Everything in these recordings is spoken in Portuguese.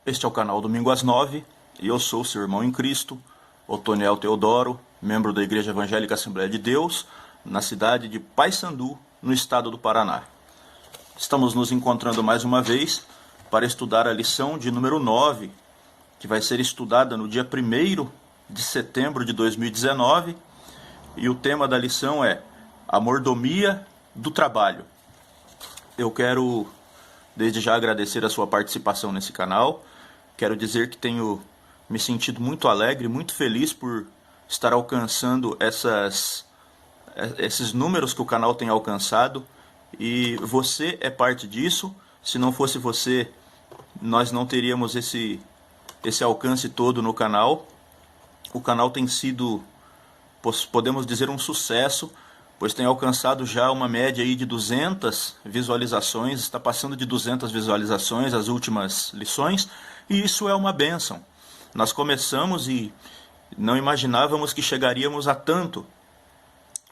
Este é o canal Domingo às 9 e eu sou seu irmão em Cristo, Otoniel Teodoro, membro da Igreja Evangélica Assembleia de Deus, na cidade de Paysandu, no estado do Paraná. Estamos nos encontrando mais uma vez para estudar a lição de número 9, que vai ser estudada no dia 1º de setembro de 2019, e o tema da lição é a mordomia do trabalho. Eu quero desde já agradecer a sua participação nesse canal. Quero dizer que tenho me sentido muito alegre, muito feliz por estar alcançando esses números que o canal tem alcançado. E você é parte disso. Se não fosse você, nós não teríamos esse alcance todo no canal. O canal tem sido, podemos dizer, um sucesso, pois tem alcançado já uma média aí de 200 visualizações, está passando de 200 visualizações as últimas lições, e isso é uma bênção. Nós começamos e não imaginávamos que chegaríamos a tanto.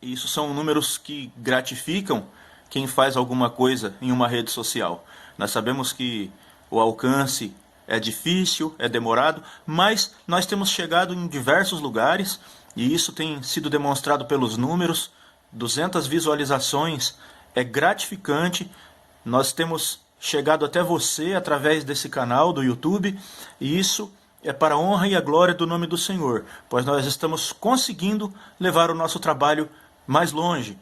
E isso são números que gratificam quem faz alguma coisa em uma rede social. Nós sabemos que o alcance é difícil, é demorado, mas nós temos chegado em diversos lugares, e isso tem sido demonstrado pelos números. 200 visualizações é gratificante. Nós temos chegado até você através desse canal do YouTube, e isso é para a honra e a glória do nome do Senhor, pois nós estamos conseguindo levar o nosso trabalho mais longe.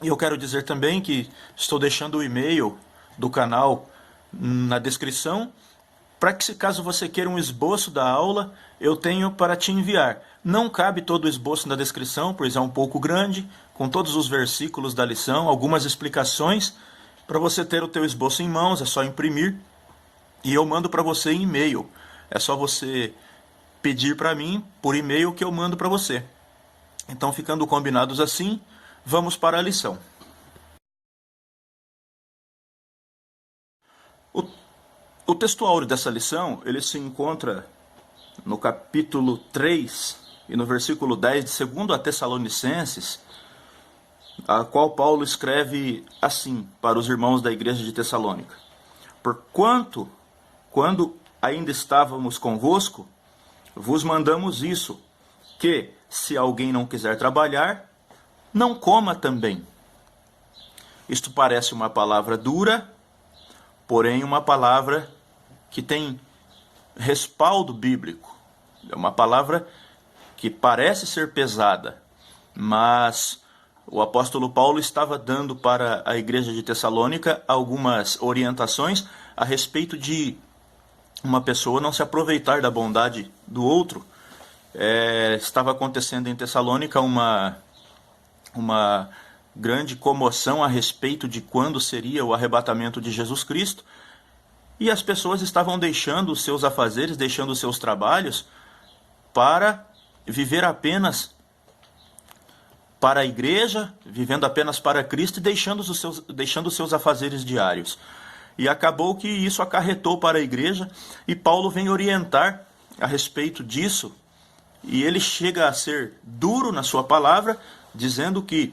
E eu quero dizer também que estou deixando o e-mail do canal na descrição, para que, se caso você queira um esboço da aula, eu tenho para te enviar. Não cabe todo o esboço na descrição, pois é um pouco grande, com todos os versículos da lição, algumas explicações. Para você ter o teu esboço em mãos, é só imprimir e eu mando para você em e-mail. É só você pedir para mim por e-mail que eu mando para você. Então, ficando combinados assim, vamos para a lição. O texto áureo dessa lição, ele se encontra no capítulo 3 e no versículo 10 de 2 a Tessalonicenses, a qual Paulo escreve assim para os irmãos da igreja de Tessalônica: Porquanto, quando ainda estávamos convosco, vos mandamos isso, que, se alguém não quiser trabalhar, não coma também. Isto parece uma palavra dura, porém uma palavra que tem respaldo bíblico. É uma palavra que parece ser pesada, mas o apóstolo Paulo estava dando para a igreja de Tessalônica algumas orientações a respeito de uma pessoa não se aproveitar da bondade do outro. Estava acontecendo em Tessalônica uma grande comoção a respeito de quando seria o arrebatamento de Jesus Cristo, e as pessoas estavam deixando os seus afazeres, deixando os seus trabalhos, para viver apenas para a igreja, vivendo apenas para Cristo e deixando os seus afazeres diários. E acabou que isso acarretou para a igreja, e Paulo vem orientar a respeito disso, e ele chega a ser duro na sua palavra, dizendo que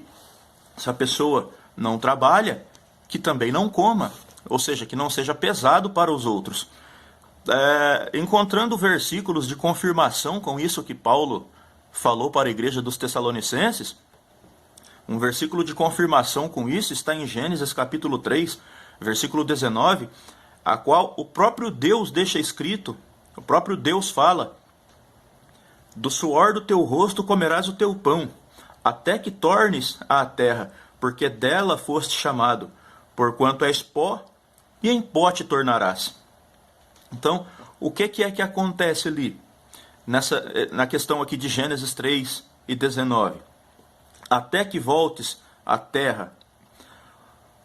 se a pessoa não trabalha, que também não coma, ou seja, que não seja pesado para os outros. Encontrando versículos de confirmação com isso que Paulo falou para a igreja dos Tessalonicenses, um versículo de confirmação com isso está em Gênesis capítulo 3, versículo 19, a qual o próprio Deus deixa escrito, o próprio Deus fala: do suor do teu rosto comerás o teu pão, até que tornes à terra, porque dela foste chamado, porquanto és pó, e em pó te tornarás. Então, o que é que acontece ali, na questão aqui de Gênesis 3 e 19? Até que voltes à terra.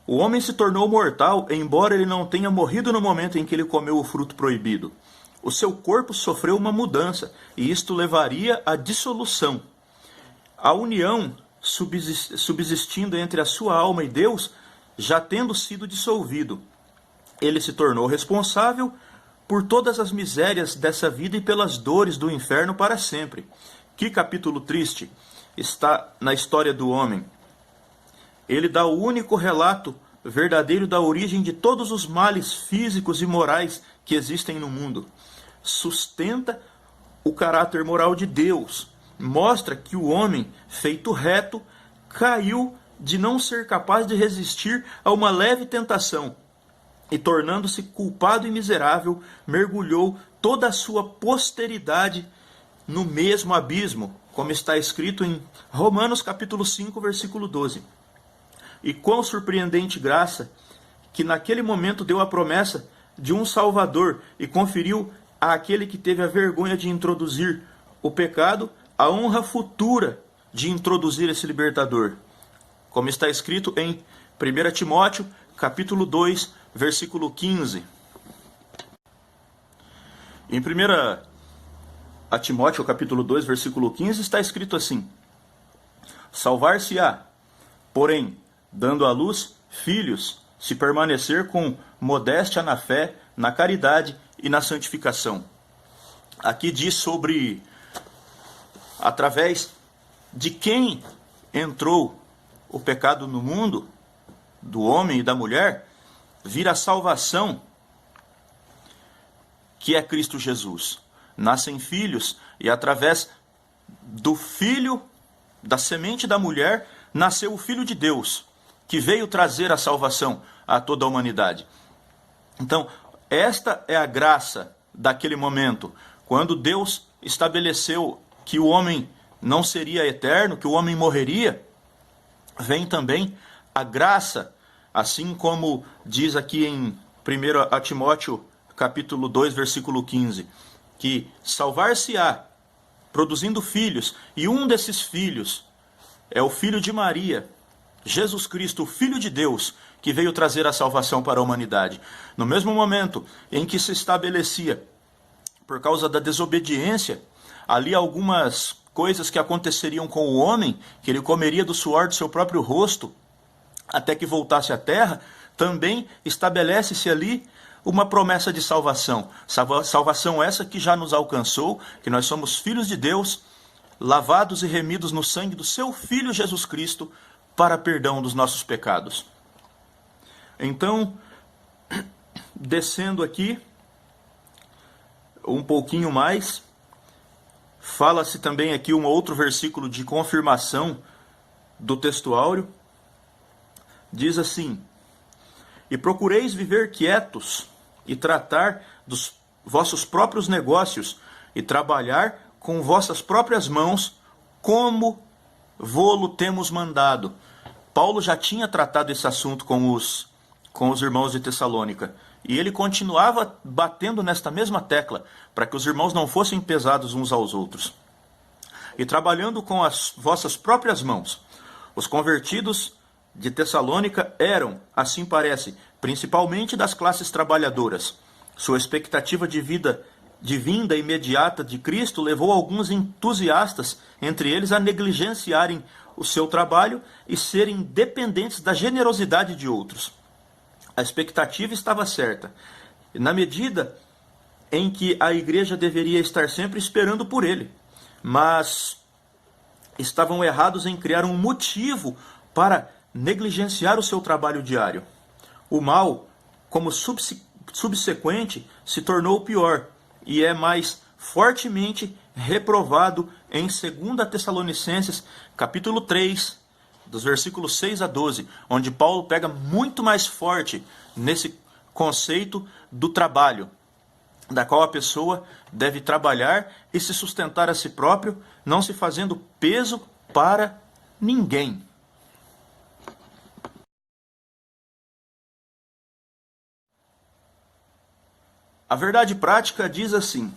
O homem se tornou mortal, embora ele não tenha morrido no momento em que ele comeu o fruto proibido. O seu corpo sofreu uma mudança, e isto levaria à dissolução. A união subsistindo entre a sua alma e Deus, já tendo sido dissolvido, ele se tornou responsável por todas as misérias dessa vida e pelas dores do inferno para sempre. Que capítulo triste está na história do homem. Ele dá o único relato verdadeiro da origem de todos os males físicos e morais que existem no mundo. Sustenta o caráter moral de Deus. Mostra que o homem, feito reto, caiu de não ser capaz de resistir a uma leve tentação e, tornando-se culpado e miserável, mergulhou toda a sua posteridade no mesmo abismo, como está escrito em Romanos capítulo 5, versículo 12. E quão surpreendente graça, que naquele momento deu a promessa de um Salvador e conferiu àquele que teve a vergonha de introduzir o pecado a honra futura de introduzir esse libertador. Como está escrito em 1 Timóteo capítulo 2, versículo 15. Em 1 Timóteo capítulo 2, versículo 15, está escrito assim: salvar-se-á, porém, dando à luz filhos, se permanecer com modéstia na fé, na caridade e na santificação. Aqui diz sobre através de quem entrou o pecado no mundo, do homem e da mulher, vir a salvação, que é Cristo Jesus. Nascem filhos, e através do filho, da semente da mulher, nasceu o Filho de Deus, que veio trazer a salvação a toda a humanidade. Então, esta é a graça daquele momento, quando Deus estabeleceu que o homem não seria eterno, que o homem morreria. Vem também a graça, assim como diz aqui em 1 Timóteo capítulo 2, versículo 15, que salvar-se-á, produzindo filhos, e um desses filhos é o filho de Maria, Jesus Cristo, o Filho de Deus, que veio trazer a salvação para a humanidade. No mesmo momento em que se estabelecia, por causa da desobediência, ali algumas coisas que aconteceriam com o homem, que ele comeria do suor do seu próprio rosto, até que voltasse à terra, também estabelece-se ali uma promessa de salvação. Salvação essa que já nos alcançou, que nós somos filhos de Deus, lavados e remidos no sangue do seu Filho Jesus Cristo, para perdão dos nossos pecados. Então, descendo aqui um pouquinho mais, fala-se também aqui um outro versículo de confirmação do texto áureo. Diz assim: e procureis viver quietos e tratar dos vossos próprios negócios e trabalhar com vossas próprias mãos, como vô-lo temos mandado. Paulo já tinha tratado esse assunto com os irmãos de Tessalônica, e ele continuava batendo nesta mesma tecla, para que os irmãos não fossem pesados uns aos outros. E trabalhando com as vossas próprias mãos. Os convertidos de Tessalônica eram, assim parece, principalmente das classes trabalhadoras. Sua expectativa de vinda imediata de Cristo levou alguns entusiastas, entre eles, a negligenciarem o seu trabalho e serem dependentes da generosidade de outros. A expectativa estava certa, na medida em que a igreja deveria estar sempre esperando por ele, mas estavam errados em criar um motivo para negligenciar o seu trabalho diário. O mal, como subsequente, se tornou pior e é mais fortemente reprovado em 2 Tessalonicenses, capítulo 3, dos versículos 6 a 12, onde Paulo pega muito mais forte nesse conceito do trabalho, da qual a pessoa deve trabalhar e se sustentar a si próprio, não se fazendo peso para ninguém. A verdade prática diz assim: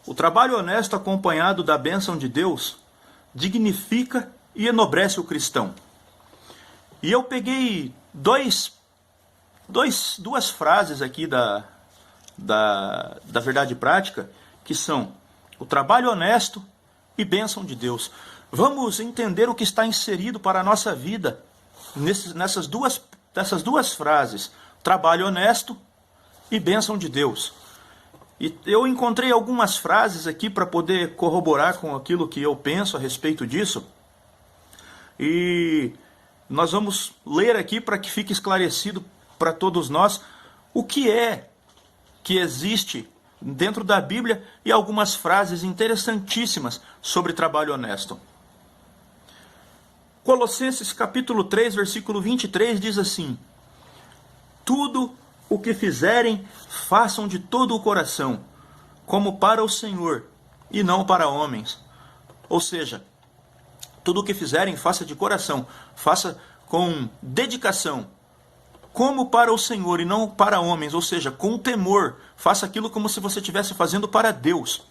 o trabalho honesto acompanhado da bênção de Deus dignifica e enobrece o cristão. E eu peguei duas frases aqui da verdade prática, que são o trabalho honesto e bênção de Deus. Vamos entender o que está inserido para a nossa vida nessas duas frases: trabalho honesto e bênção de Deus. E eu encontrei algumas frases aqui para poder corroborar com aquilo que eu penso a respeito disso. E nós vamos ler aqui para que fique esclarecido para todos nós o que é que existe dentro da Bíblia e algumas frases interessantíssimas sobre trabalho honesto. Colossenses capítulo 3, versículo 23 diz assim: tudo o que fizerem, façam de todo o coração, como para o Senhor, e não para homens. Ou seja, tudo o que fizerem, faça de coração, faça com dedicação, como para o Senhor e não para homens, ou seja, com temor, faça aquilo como se você estivesse fazendo para Deus.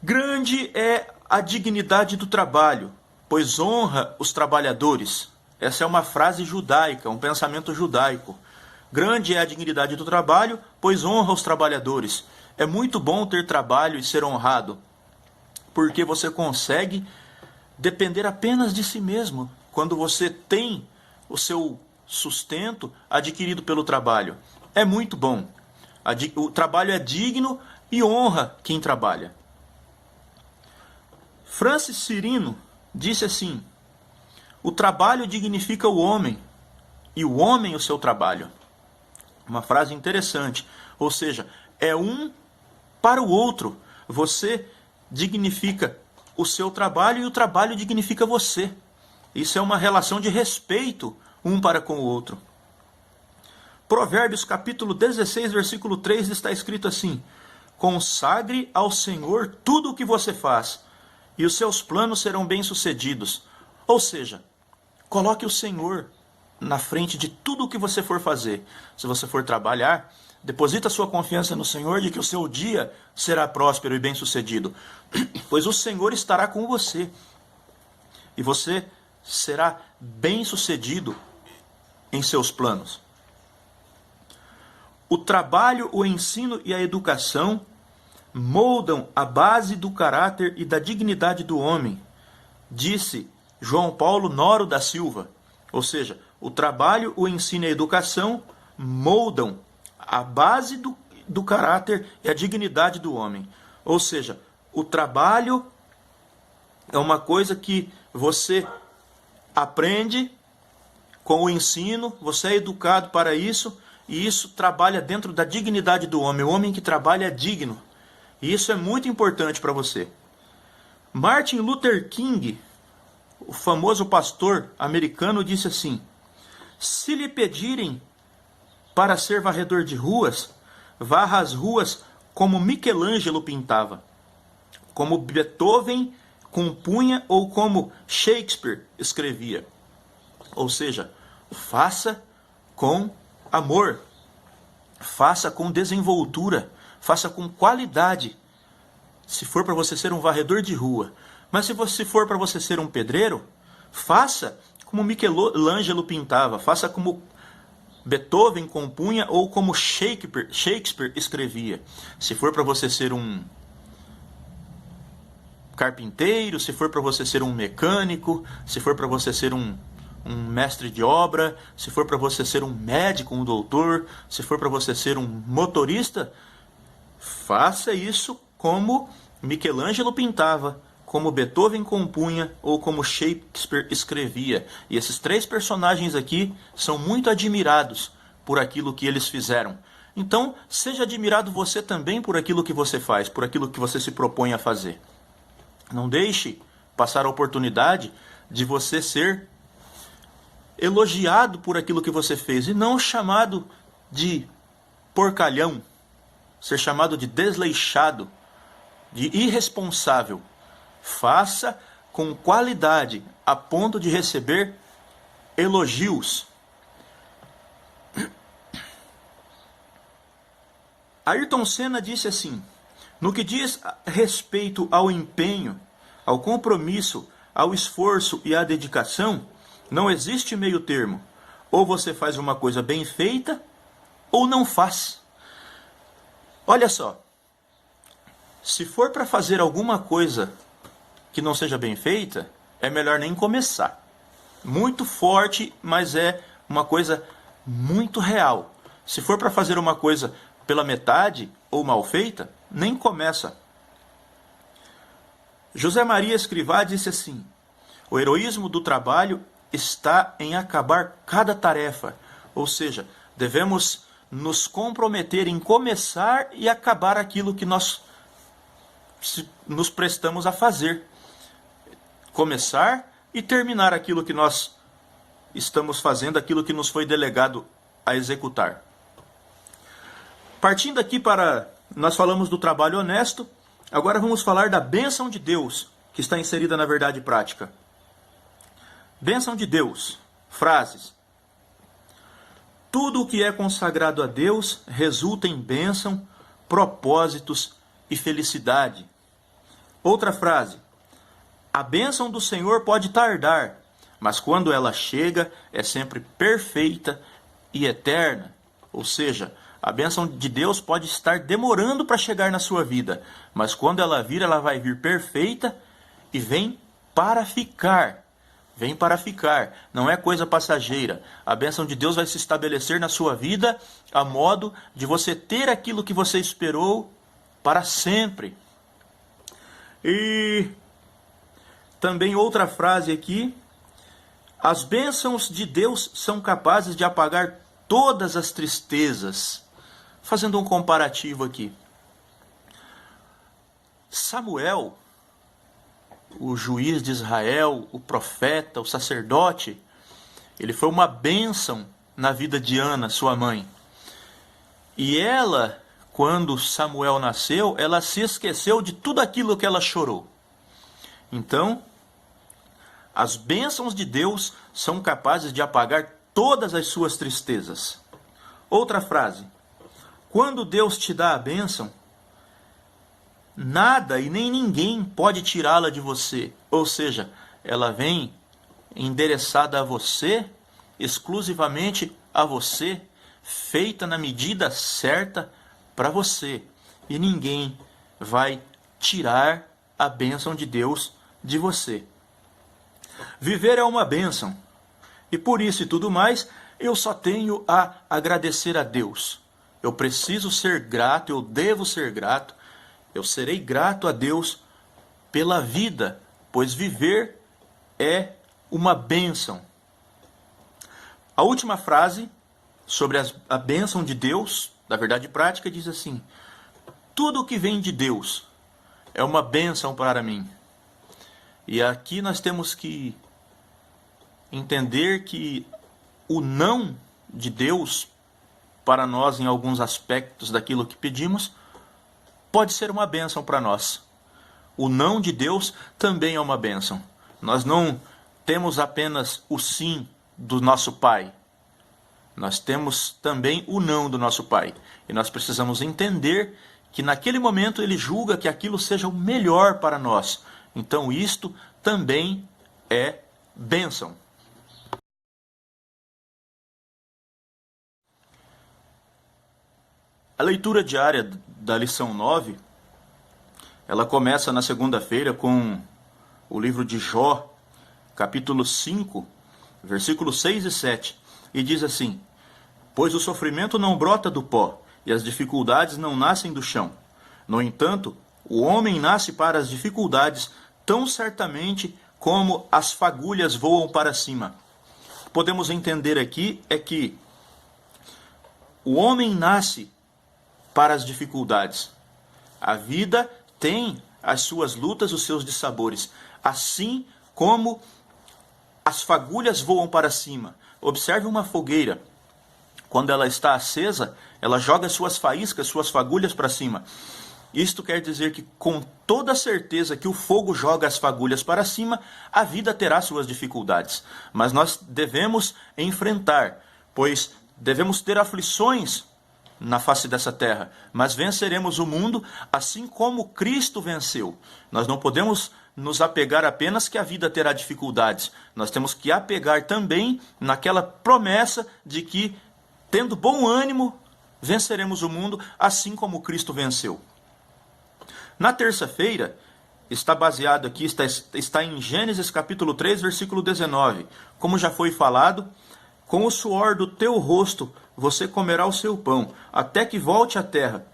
Grande é a dignidade do trabalho, pois honra os trabalhadores. Essa é uma frase judaica, um pensamento judaico. Grande é a dignidade do trabalho, pois honra os trabalhadores. É muito bom ter trabalho e ser honrado, porque você consegue depender apenas de si mesmo, quando você tem o seu sustento adquirido pelo trabalho. É muito bom. O trabalho é digno e honra quem trabalha. Francis Cirino disse assim: o trabalho dignifica o homem, e o homem o seu trabalho. Uma frase interessante. Ou seja, é um para o outro. Você dignifica o seu trabalho e o trabalho dignifica você. Isso é uma relação de respeito um para com o outro. Provérbios capítulo 16, versículo 3 está escrito assim: consagre ao Senhor tudo o que você faz, e os seus planos serão bem-sucedidos. Ou seja, coloque o Senhor na frente de tudo o que você for fazer. Se você for trabalhar, deposita sua confiança no Senhor de que o seu dia será próspero e bem-sucedido, pois o Senhor estará com você. E você será bem-sucedido em seus planos. O trabalho, o ensino e a educação moldam a base do caráter e da dignidade do homem, disse João Paulo Noro da Silva. Ou seja, o trabalho, o ensino e a educação moldam a base do caráter e a dignidade do homem. Ou seja, o trabalho é uma coisa que você aprende com o ensino, você é educado para isso, e isso trabalha dentro da dignidade do homem. O homem que trabalha é digno. E isso é muito importante para você. Martin Luther King, o famoso pastor americano, disse assim: se lhe pedirem para ser varredor de ruas, varra as ruas como Michelangelo pintava, como Beethoven compunha ou como Shakespeare escrevia. Ou seja, faça com amor, faça com desenvoltura, faça com qualidade. Se for para você ser um varredor de rua, mas se for para você ser um pedreiro, faça como Michelangelo pintava, faça como Beethoven compunha ou como Shakespeare escrevia. Se for para você ser um carpinteiro, se for para você ser um mecânico, se for para você ser um mestre de obra, se for para você ser um médico, um doutor, se for para você ser um motorista, faça isso como Michelangelo pintava, como Beethoven compunha ou como Shakespeare escrevia. E esses três personagens aqui são muito admirados por aquilo que eles fizeram. Então, seja admirado você também por aquilo que você faz, por aquilo que você se propõe a fazer. Não deixe passar a oportunidade de você ser elogiado por aquilo que você fez e não chamado de porcalhão, ser chamado de desleixado, de irresponsável. Faça com qualidade a ponto de receber elogios. Ayrton Senna disse assim: no que diz respeito ao empenho, ao compromisso, ao esforço e à dedicação, não existe meio termo. Ou você faz uma coisa bem feita, ou não faz. Olha só, se for para fazer alguma coisa que não seja bem feita, é melhor nem começar. Muito forte, mas é uma coisa muito real. Se for para fazer uma coisa pela metade ou mal feita, nem começa. José Maria Escrivá disse assim: O heroísmo do trabalho está em acabar cada tarefa, ou seja, devemos nos comprometer em começar e acabar aquilo que nós nos prestamos a fazer. Começar e terminar aquilo que nós estamos fazendo, aquilo que nos foi delegado a executar. Partindo aqui nós falamos do trabalho honesto, agora vamos falar da bênção de Deus, que está inserida na verdade prática. Bênção de Deus. Frases. Tudo o que é consagrado a Deus resulta em bênção, propósitos e felicidade. Outra frase. A bênção do Senhor pode tardar, mas quando ela chega, é sempre perfeita e eterna. Ou seja, a bênção de Deus pode estar demorando para chegar na sua vida, mas quando ela vir, ela vai vir perfeita e vem para ficar. Vem para ficar, não é coisa passageira. A bênção de Deus vai se estabelecer na sua vida a modo de você ter aquilo que você esperou para sempre. E também outra frase aqui. As bênçãos de Deus são capazes de apagar todas as tristezas. Fazendo um comparativo aqui. Samuel, o juiz de Israel, o profeta, o sacerdote, ele foi uma bênção na vida de Ana, sua mãe. E ela, quando Samuel nasceu, ela se esqueceu de tudo aquilo que ela chorou. Então, as bênçãos de Deus são capazes de apagar todas as suas tristezas. Outra frase. Quando Deus te dá a bênção, nada e nem ninguém pode tirá-la de você. Ou seja, ela vem endereçada a você, exclusivamente a você, feita na medida certa para você. E ninguém vai tirar a bênção de Deus de você. Viver é uma bênção. E por isso e tudo mais, eu só tenho a agradecer a Deus. Eu preciso ser grato, eu devo ser grato. Eu serei grato a Deus pela vida, pois viver é uma bênção. A última frase sobre a bênção de Deus, da verdade prática, diz assim: tudo que vem de Deus é uma bênção para mim. E aqui nós temos que entender que o não de Deus para nós em alguns aspectos daquilo que pedimos pode ser uma bênção para nós. O não de Deus também é uma bênção. Nós não temos apenas o sim do nosso Pai. Nós temos também o não do nosso Pai. E nós precisamos entender que naquele momento Ele julga que aquilo seja o melhor para nós. Então isto também é bênção. A leitura diária da lição 9, ela começa na segunda-feira com o livro de Jó, capítulo 5, versículos 6 e 7, e diz assim: pois o sofrimento não brota do pó, e as dificuldades não nascem do chão. No entanto, o homem nasce para as dificuldades tão certamente como as fagulhas voam para cima. Podemos entender aqui é que o homem nasce para as dificuldades. A vida tem as suas lutas, os seus dissabores, assim como as fagulhas voam para cima. Observe uma fogueira. Quando ela está acesa, ela joga suas faíscas, suas fagulhas para cima. Isto quer dizer que, com toda certeza que o fogo joga as fagulhas para cima, a vida terá suas dificuldades. Mas nós devemos enfrentar, pois devemos ter aflições na face dessa terra, mas venceremos o mundo assim como Cristo venceu. Nós não podemos nos apegar apenas que a vida terá dificuldades. Nós temos que apegar também naquela promessa de que, tendo bom ânimo, venceremos o mundo assim como Cristo venceu. Na terça-feira, está baseado aqui, está em Gênesis capítulo 3, versículo 19. Como já foi falado, com o suor do teu rosto você comerá o seu pão, até que volte à terra,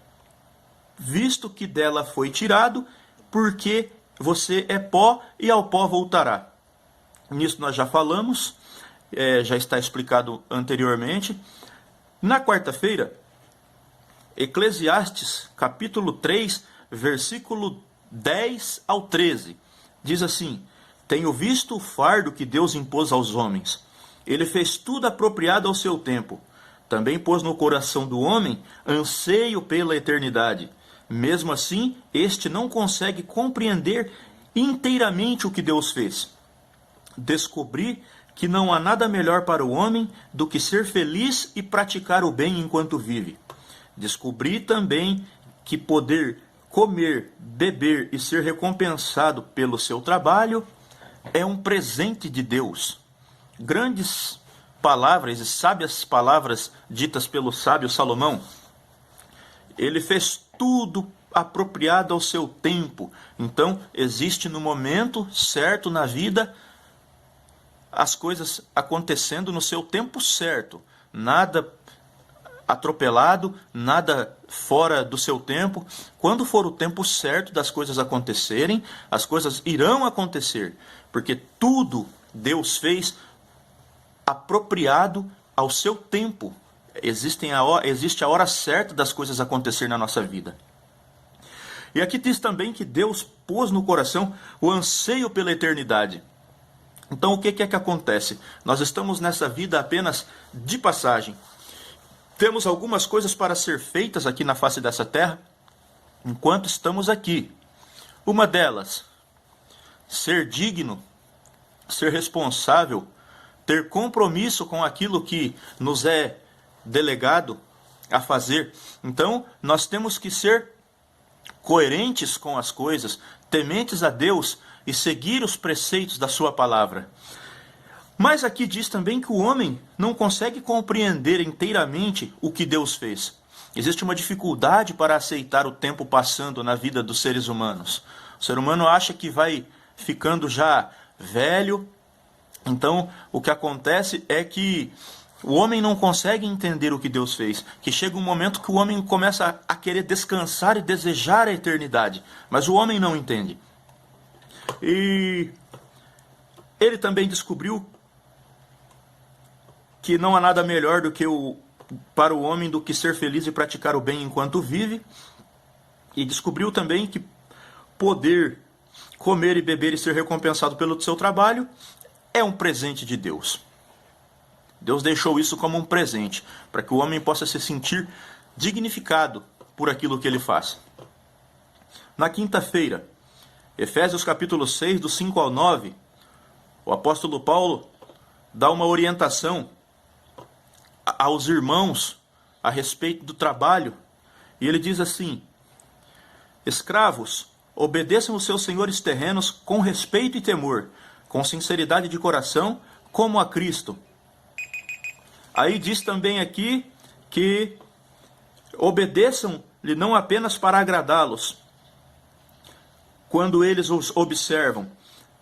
visto que dela foi tirado, porque você é pó e ao pó voltará. Nisso nós já falamos, já está explicado anteriormente. Na quarta-feira, Eclesiastes, capítulo 3, versículo 10 ao 13, diz assim: Tenho visto o fardo que Deus impôs aos homens. Ele fez tudo apropriado ao seu tempo. Também pôs no coração do homem anseio pela eternidade. Mesmo assim, este não consegue compreender inteiramente o que Deus fez. Descobri que não há nada melhor para o homem do que ser feliz e praticar o bem enquanto vive. Descobri também que poder comer, beber e ser recompensado pelo seu trabalho é um presente de Deus. Grandes palavras e sábias palavras ditas pelo sábio Salomão. Ele fez tudo apropriado ao seu tempo. Então, existe no momento certo na vida as coisas acontecendo no seu tempo certo. Nada atropelado, nada fora do seu tempo. Quando for o tempo certo das coisas acontecerem, as coisas irão acontecer. Porque tudo Deus fez apropriado ao seu tempo. Existe a hora certa das coisas acontecer na nossa vida. E aqui diz também que Deus pôs no coração o anseio pela eternidade. Então o que é que acontece? Nós estamos nessa vida apenas de passagem. Temos algumas coisas para ser feitas aqui na face dessa terra, enquanto estamos aqui. Uma delas, ser digno, ser responsável, ter compromisso com aquilo que nos é delegado a fazer. Então, nós temos que ser coerentes com as coisas, tementes a Deus e seguir os preceitos da sua palavra. Mas aqui diz também que o homem não consegue compreender inteiramente o que Deus fez. Existe uma dificuldade para aceitar o tempo passando na vida dos seres humanos. O ser humano acha que vai ficando já velho. Então, o que acontece é que o homem não consegue entender o que Deus fez. Que chega um momento que o homem começa a querer descansar e desejar a eternidade. Mas o homem não entende. E ele também descobriu que não há nada melhor para o homem do que ser feliz e praticar o bem enquanto vive. E descobriu também que poder comer e beber e ser recompensado pelo seu trabalho é um presente de Deus. Deus deixou isso como um presente, para que o homem possa se sentir dignificado por aquilo que ele faz. Na quinta-feira, Efésios capítulo 6, do 5 ao 9, o apóstolo Paulo dá uma orientação aos irmãos a respeito do trabalho, e ele diz assim: Escravos, obedeçam os seus senhores terrenos com respeito e temor, com sinceridade de coração, como a Cristo. Aí diz também aqui que obedeçam-lhe não apenas para agradá-los, quando eles os observam,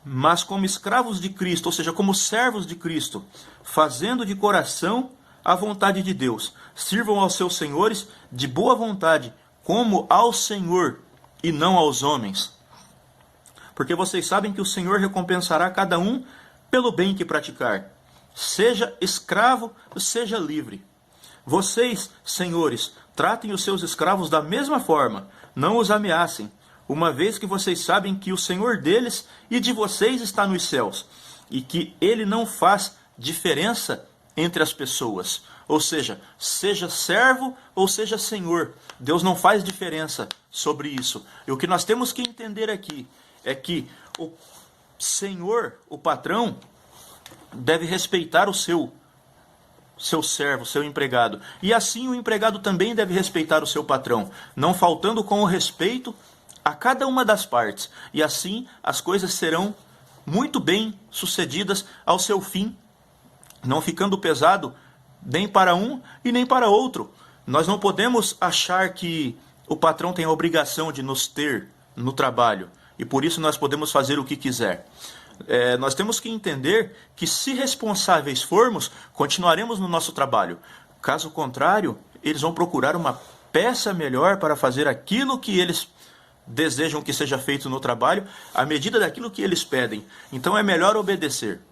mas como escravos de Cristo, ou seja, como servos de Cristo, fazendo de coração a vontade de Deus. Sirvam aos seus senhores de boa vontade, como ao Senhor e não aos homens. Porque vocês sabem que o Senhor recompensará cada um pelo bem que praticar. Seja escravo, seja livre. Vocês, senhores, tratem os seus escravos da mesma forma, não os ameacem, uma vez que vocês sabem que o Senhor deles e de vocês está nos céus, e que ele não faz diferença entre as pessoas. Ou seja servo ou seja senhor. Deus não faz diferença sobre isso. E o que nós temos que entender aqui é que o senhor, o patrão, deve respeitar o seu servo, seu empregado. E assim o empregado também deve respeitar o seu patrão, não faltando com o respeito a cada uma das partes. E assim as coisas serão muito bem sucedidas ao seu fim, não ficando pesado nem para um e nem para outro. Nós não podemos achar que o patrão tem a obrigação de nos ter no trabalho, e por isso nós podemos fazer o que quiser. Nós temos que entender que, se responsáveis formos, continuaremos no nosso trabalho. Caso contrário, eles vão procurar uma peça melhor para fazer aquilo que eles desejam que seja feito no trabalho, à medida daquilo que eles pedem. Então é melhor obedecer.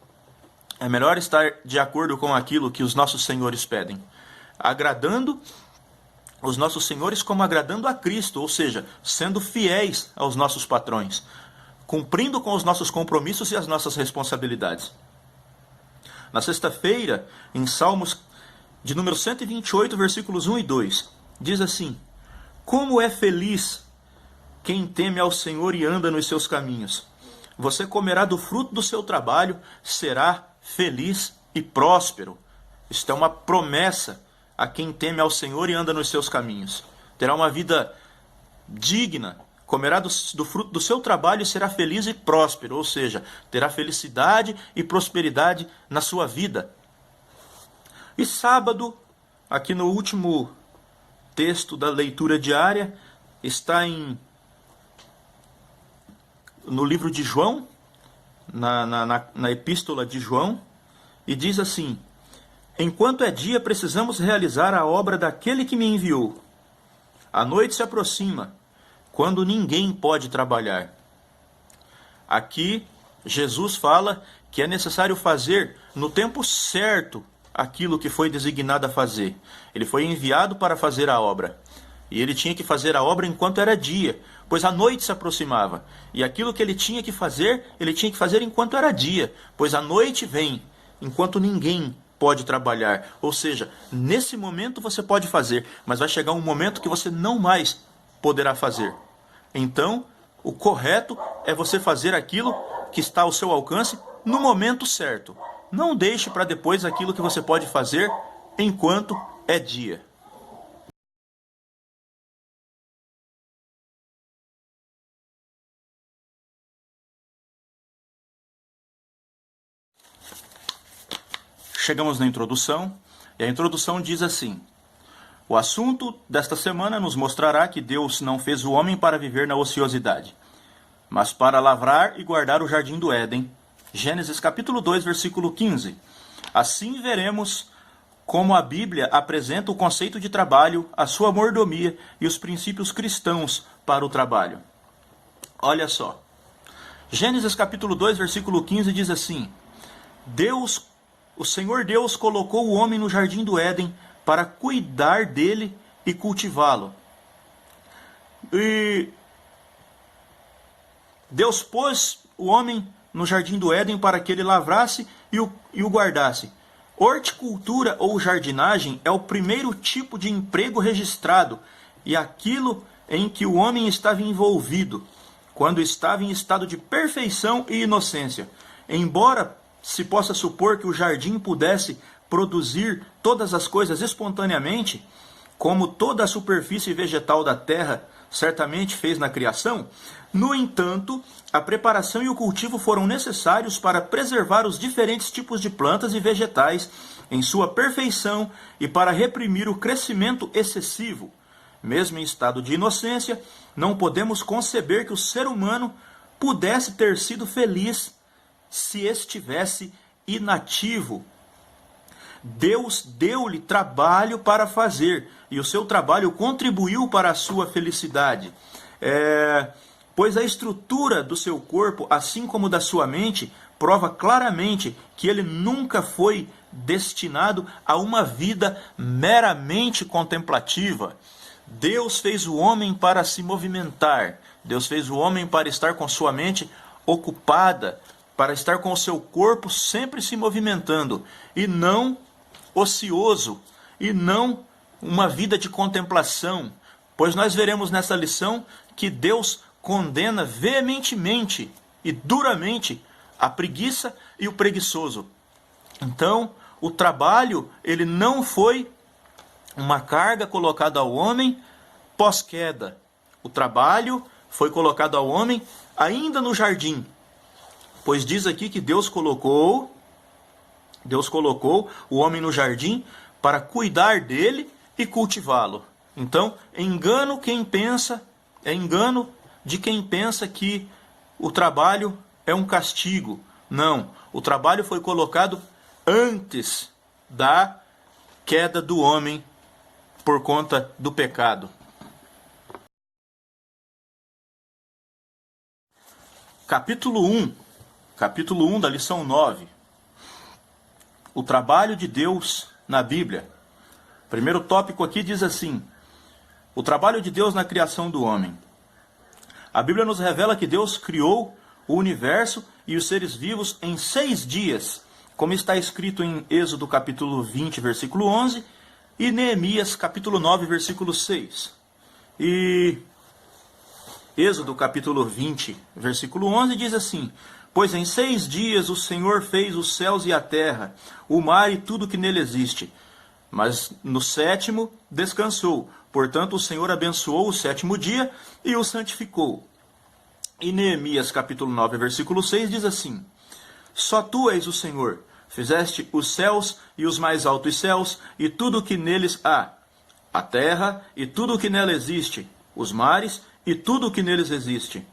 É melhor estar de acordo com aquilo que os nossos senhores pedem, agradando os nossos senhores como agradando a Cristo, ou seja, sendo fiéis aos nossos patrões, cumprindo com os nossos compromissos e as nossas responsabilidades. Na sexta-feira, em Salmos de número 128, versículos 1 e 2, diz assim: Como é feliz quem teme ao Senhor e anda nos seus caminhos. Você comerá do fruto do seu trabalho, será feliz e próspero. Isto é uma promessa a quem teme ao Senhor e anda nos seus caminhos. Terá uma vida digna, comerá do fruto do seu trabalho e será feliz e próspero, ou seja, terá felicidade e prosperidade na sua vida. E sábado, aqui no último texto da leitura diária, está no livro de João, na epístola de João, e diz assim: Enquanto é dia, precisamos realizar a obra daquele que me enviou. A noite se aproxima, quando ninguém pode trabalhar. Aqui, Jesus fala que é necessário fazer no tempo certo aquilo que foi designado a fazer. Ele foi enviado para fazer a obra. E ele tinha que fazer a obra enquanto era dia, pois a noite se aproximava. E aquilo que ele tinha que fazer enquanto era dia, pois a noite vem, enquanto ninguém pode trabalhar. Ou seja, nesse momento você pode fazer, mas vai chegar um momento que você não mais poderá fazer. Então, o correto é você fazer aquilo que está ao seu alcance no momento certo. Não deixe para depois aquilo que você pode fazer enquanto é dia. Chegamos na introdução, e a introdução diz assim: O assunto desta semana nos mostrará que Deus não fez o homem para viver na ociosidade, mas para lavrar e guardar o jardim do Éden. Gênesis capítulo 2, versículo 15. Assim veremos como a Bíblia apresenta o conceito de trabalho, a sua mordomia e os princípios cristãos para o trabalho. Olha só. Gênesis capítulo 2, versículo 15 diz assim: O Senhor Deus colocou o homem no jardim do Éden para cuidar dele e cultivá-lo. E Deus pôs o homem no jardim do Éden para que ele lavrasse e o guardasse. Horticultura ou jardinagem é o primeiro tipo de emprego registrado e aquilo em que o homem estava envolvido, quando estava em estado de perfeição e inocência. Embora se possa supor que o jardim pudesse produzir todas as coisas espontaneamente, como toda a superfície vegetal da terra certamente fez na criação, no entanto, a preparação e o cultivo foram necessários para preservar os diferentes tipos de plantas e vegetais em sua perfeição e para reprimir o crescimento excessivo. Mesmo em estado de inocência, não podemos conceber que o ser humano pudesse ter sido feliz se estivesse inativo. Deus deu-lhe trabalho para fazer, e o seu trabalho contribuiu para a sua felicidade. Pois a estrutura do seu corpo, assim como da sua mente, prova claramente que ele nunca foi destinado a uma vida meramente contemplativa. Deus fez o homem para se movimentar, Deus fez o homem para estar com sua mente ocupada, para estar com o seu corpo sempre se movimentando, e não ocioso, e não uma vida de contemplação, pois nós veremos nessa lição que Deus condena veementemente e duramente a preguiça e o preguiçoso. Então, o trabalho, ele não foi uma carga colocada ao homem pós-queda. O trabalho foi colocado ao homem ainda no jardim, pois diz aqui que Deus colocou o homem no jardim para cuidar dele e cultivá-lo. Então, é engano de quem pensa que o trabalho é um castigo. Não, o trabalho foi colocado antes da queda do homem por conta do pecado. Capítulo 1 da lição 9. o trabalho de Deus na Bíblia. O primeiro tópico aqui diz assim: o trabalho de Deus na criação do homem. A Bíblia nos revela que Deus criou o universo e os seres vivos em 6 dias, como está escrito em Êxodo capítulo 20, versículo 11, e Neemias capítulo 9, versículo 6. E Êxodo capítulo 20, versículo 11 diz assim: pois em 6 dias o Senhor fez os céus e a terra, o mar e tudo que nele existe. Mas no 7º descansou. Portanto, o Senhor abençoou o 7º dia e o santificou. E Neemias capítulo 9, versículo 6 diz assim: só tu és o Senhor, fizeste os céus e os mais altos céus, e tudo o que neles há, a terra e tudo o que nela existe, os mares e tudo o que neles existe.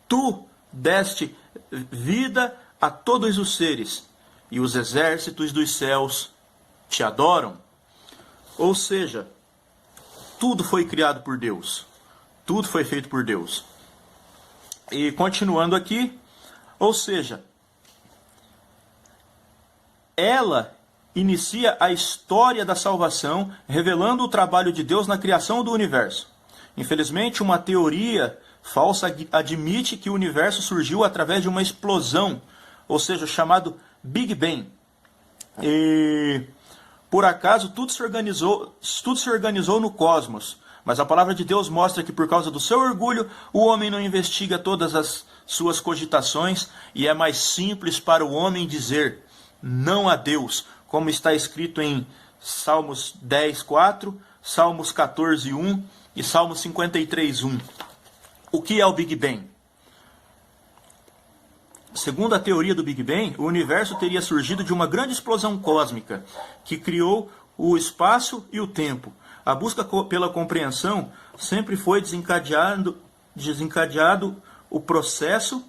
Tu deste vida a todos os seres, e os exércitos dos céus te adoram. Ou seja, tudo foi criado por Deus. Tudo foi feito por Deus. E continuando aqui, ou seja, ela inicia a história da salvação, revelando o trabalho de Deus na criação do universo. Infelizmente, uma teoria falsa admite que o universo surgiu através de uma explosão, ou seja, chamado Big Bang. E por acaso tudo se organizou no cosmos, mas a palavra de Deus mostra que por causa do seu orgulho, o homem não investiga todas as suas cogitações e é mais simples para o homem dizer não a Deus, como está escrito em Salmos 10:4, Salmos 14:1 e Salmos 53:1. O que é o Big Bang? Segundo a teoria do Big Bang, o universo teria surgido de uma grande explosão cósmica que criou o espaço e o tempo. A busca pela compreensão sempre foi desencadeado o processo,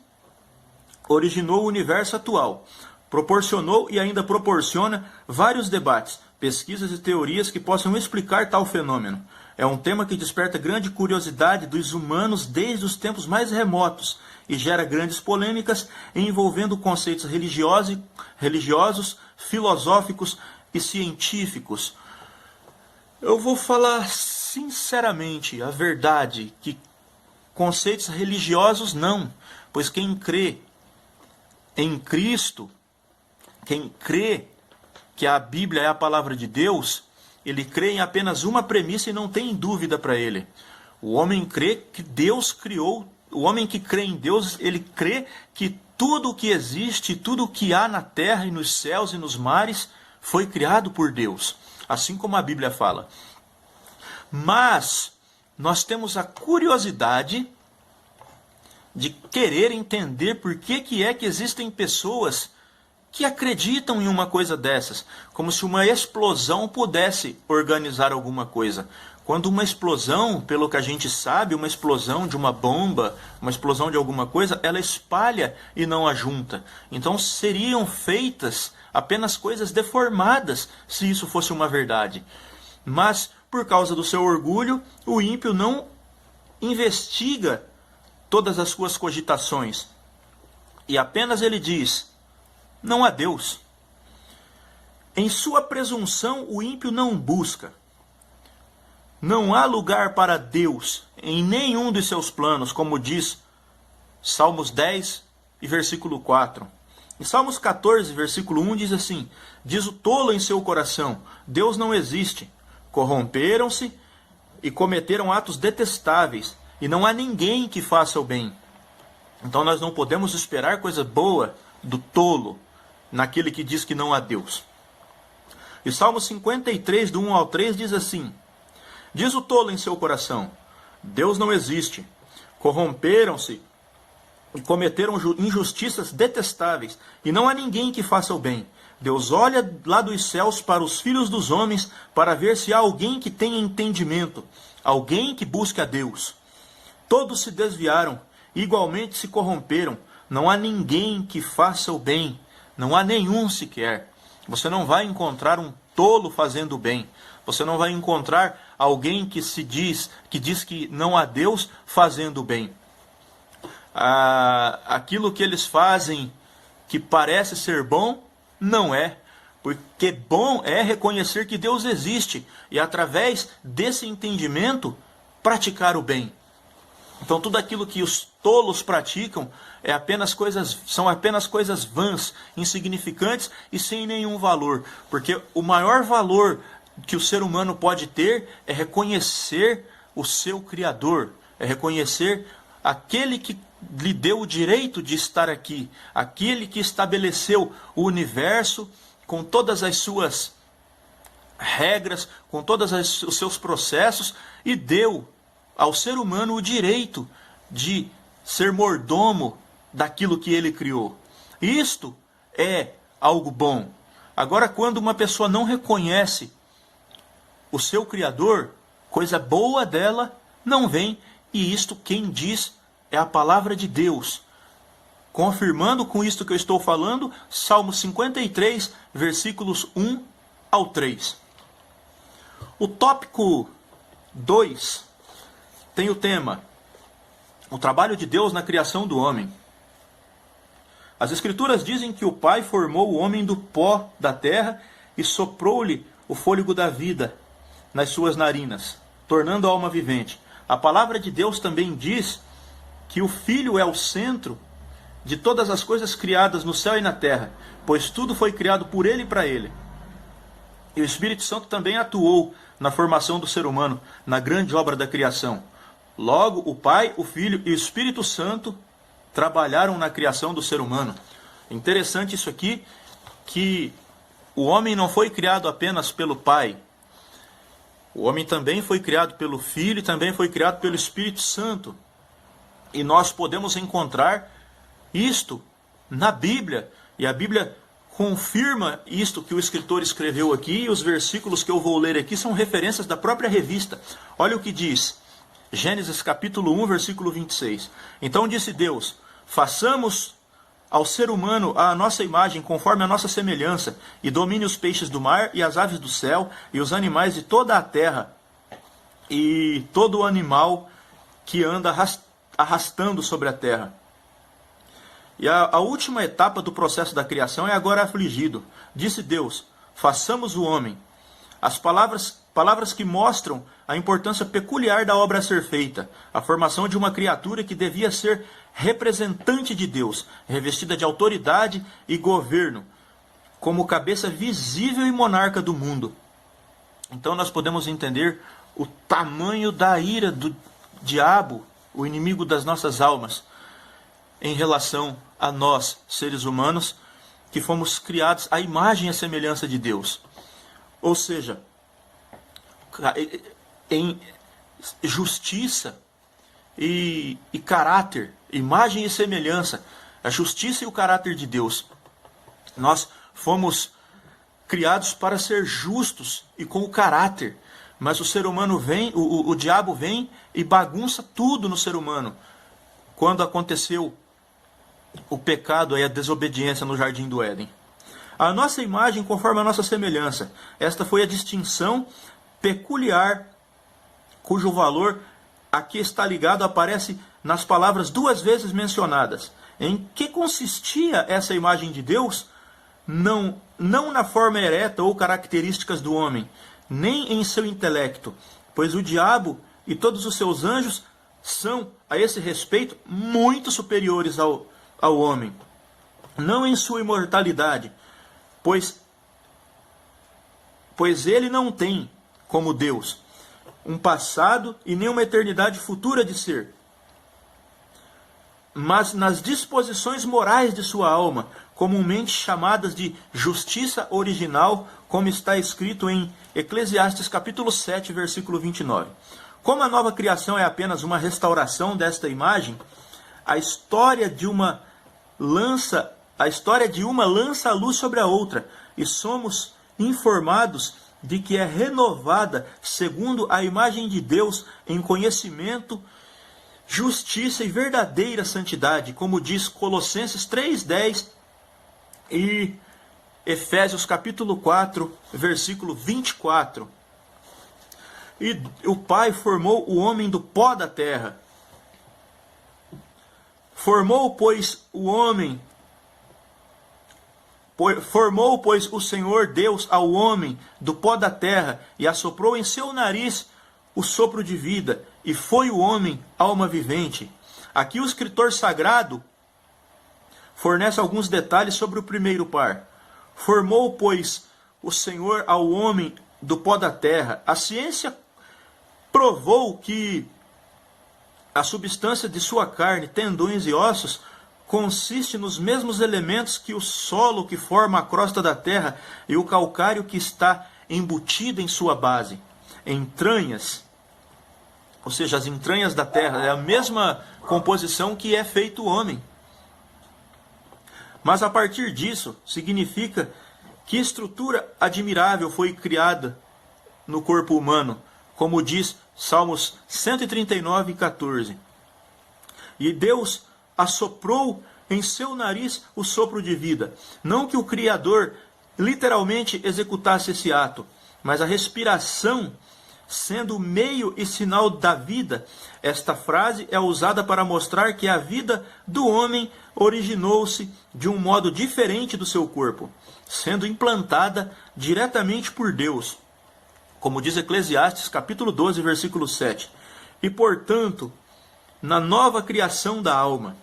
originou o universo atual. Proporcionou e ainda proporciona vários debates, pesquisas e teorias que possam explicar tal fenômeno. É um tema que desperta grande curiosidade dos humanos desde os tempos mais remotos e gera grandes polêmicas envolvendo conceitos religiosos, filosóficos e científicos. Eu vou falar sinceramente a verdade, que conceitos religiosos não, pois quem crê em Cristo, quem crê que a Bíblia é a palavra de Deus, ele crê em apenas uma premissa e não tem dúvida para ele. O homem crê que Deus criou, o homem que crê em Deus, ele crê que tudo o que existe, tudo o que há na terra e nos céus e nos mares foi criado por Deus, assim como a Bíblia fala. Mas nós temos a curiosidade de querer entender por que é que existem pessoas que acreditam em uma coisa dessas, como se uma explosão pudesse organizar alguma coisa. Quando uma explosão, pelo que a gente sabe, uma explosão de uma bomba, uma explosão de alguma coisa, ela espalha e não ajunta. Então seriam feitas apenas coisas deformadas se isso fosse uma verdade. Mas, por causa do seu orgulho, o ímpio não investiga todas as suas cogitações. E apenas ele diz: não há Deus. Em sua presunção, o ímpio não busca. Não há lugar para Deus em nenhum de seus planos, como diz Salmos 10 e versículo 4. Em Salmos 14, versículo 1 diz assim: diz o tolo em seu coração, Deus não existe. Corromperam-se e cometeram atos detestáveis, e não há ninguém que faça o bem. Então nós não podemos esperar coisa boa do tolo, naquele que diz que não há Deus. E Salmo 53, do 1 ao 3, diz assim: diz o tolo em seu coração, Deus não existe. Corromperam-se e cometeram injustiças detestáveis, e não há ninguém que faça o bem. Deus olha lá dos céus para os filhos dos homens, para ver se há alguém que tenha entendimento, alguém que busque a Deus. Todos se desviaram, igualmente se corromperam, não há ninguém que faça o bem, não há nenhum sequer. Você não vai encontrar um tolo fazendo o bem. Você não vai encontrar alguém que diz que não há Deus fazendo o bem. Aquilo que eles fazem que parece ser bom, não é. Porque bom é reconhecer que Deus existe e, através desse entendimento, praticar o bem. Então, tudo aquilo que os tolos praticam são apenas coisas vãs, insignificantes e sem nenhum valor. Porque o maior valor que o ser humano pode ter é reconhecer o seu Criador, é reconhecer aquele que lhe deu o direito de estar aqui, aquele que estabeleceu o universo com todas as suas regras, com todos os seus processos, e deu ao ser humano o direito de ser mordomo daquilo que ele criou. Isto é algo bom. Agora, quando uma pessoa não reconhece o seu Criador, coisa boa dela não vem, e isto quem diz é a palavra de Deus. Confirmando com isto que eu estou falando, Salmo 53, versículos 1 ao 3. O tópico 2 tem o tema: o trabalho de Deus na criação do homem. As Escrituras dizem que o Pai formou o homem do pó da terra e soprou-lhe o fôlego da vida nas suas narinas, tornando a alma vivente. A palavra de Deus também diz que o Filho é o centro de todas as coisas criadas no céu e na terra, pois tudo foi criado por ele e para ele. E o Espírito Santo também atuou na formação do ser humano, na grande obra da criação. Logo, o Pai, o Filho e o Espírito Santo trabalharam na criação do ser humano. Interessante isso aqui, que o homem não foi criado apenas pelo Pai. O homem também foi criado pelo Filho e também foi criado pelo Espírito Santo. E nós podemos encontrar isto na Bíblia, e a Bíblia confirma isto que o escritor escreveu aqui, e os versículos que eu vou ler aqui são referências da própria revista. Olha o que diz, Gênesis capítulo 1, versículo 26. Então disse Deus: façamos ao ser humano a nossa imagem, conforme a nossa semelhança, e domine os peixes do mar, e as aves do céu, e os animais de toda a terra, e todo o animal que anda arrastando sobre a terra. E a última etapa do processo da criação é agora afligido. Disse Deus: façamos o homem. As palavras que mostram a importância peculiar da obra a ser feita, a formação de uma criatura que devia ser representante de Deus, revestida de autoridade e governo, como cabeça visível e monarca do mundo. Então nós podemos entender o tamanho da ira do diabo, o inimigo das nossas almas, em relação a nós, seres humanos, que fomos criados à imagem e à semelhança de Deus. Ou seja, em justiça e caráter, imagem e semelhança, a justiça e o caráter de Deus. Nós fomos criados para ser justos e com o caráter, mas o ser humano vem, o diabo vem e bagunça tudo no ser humano. Quando aconteceu o pecado e a desobediência no Jardim do Éden. A nossa imagem conforme a nossa semelhança. Esta foi a distinção peculiar, cujo valor aqui está ligado, aparece nas palavras duas vezes mencionadas. Em que consistia essa imagem de Deus? Não na forma ereta ou características do homem, nem em seu intelecto, pois o diabo e todos os seus anjos são, a esse respeito, muito superiores ao homem. Não em sua imortalidade, pois ele não tem, como Deus, um passado e nem uma eternidade futura de ser, mas nas disposições morais de sua alma, comumente chamadas de justiça original, como está escrito em Eclesiastes capítulo 7, versículo 29. Como a nova criação é apenas uma restauração desta imagem, a história de uma lança a luz sobre a outra, e somos informados de que é renovada segundo a imagem de Deus em conhecimento, justiça e verdadeira santidade, como diz Colossenses 3:10 e Efésios capítulo 4, versículo 24. E o Pai formou o homem do pó da terra. Formou, pois, o homem Formou, pois, o Senhor Deus ao homem do pó da terra, e assoprou em seu nariz o sopro de vida, e foi o homem alma vivente. Aqui o escritor sagrado fornece alguns detalhes sobre o primeiro par. Formou, pois, o Senhor ao homem do pó da terra. A ciência provou que a substância de sua carne, tendões e ossos, consiste nos mesmos elementos que o solo que forma a crosta da terra e o calcário que está embutido em sua base. Entranhas, ou seja, as entranhas da terra, é a mesma composição que é feito o homem. Mas a partir disso, significa que estrutura admirável foi criada no corpo humano, como diz Salmos 139, 14. E Deus assoprou em seu nariz o sopro de vida. Não que o Criador literalmente executasse esse ato, mas a respiração sendo o meio e sinal da vida. Esta frase é usada para mostrar que a vida do homem originou-se de um modo diferente do seu corpo, sendo implantada diretamente por Deus, como diz Eclesiastes capítulo 12, versículo 7. E, portanto, na nova criação da alma,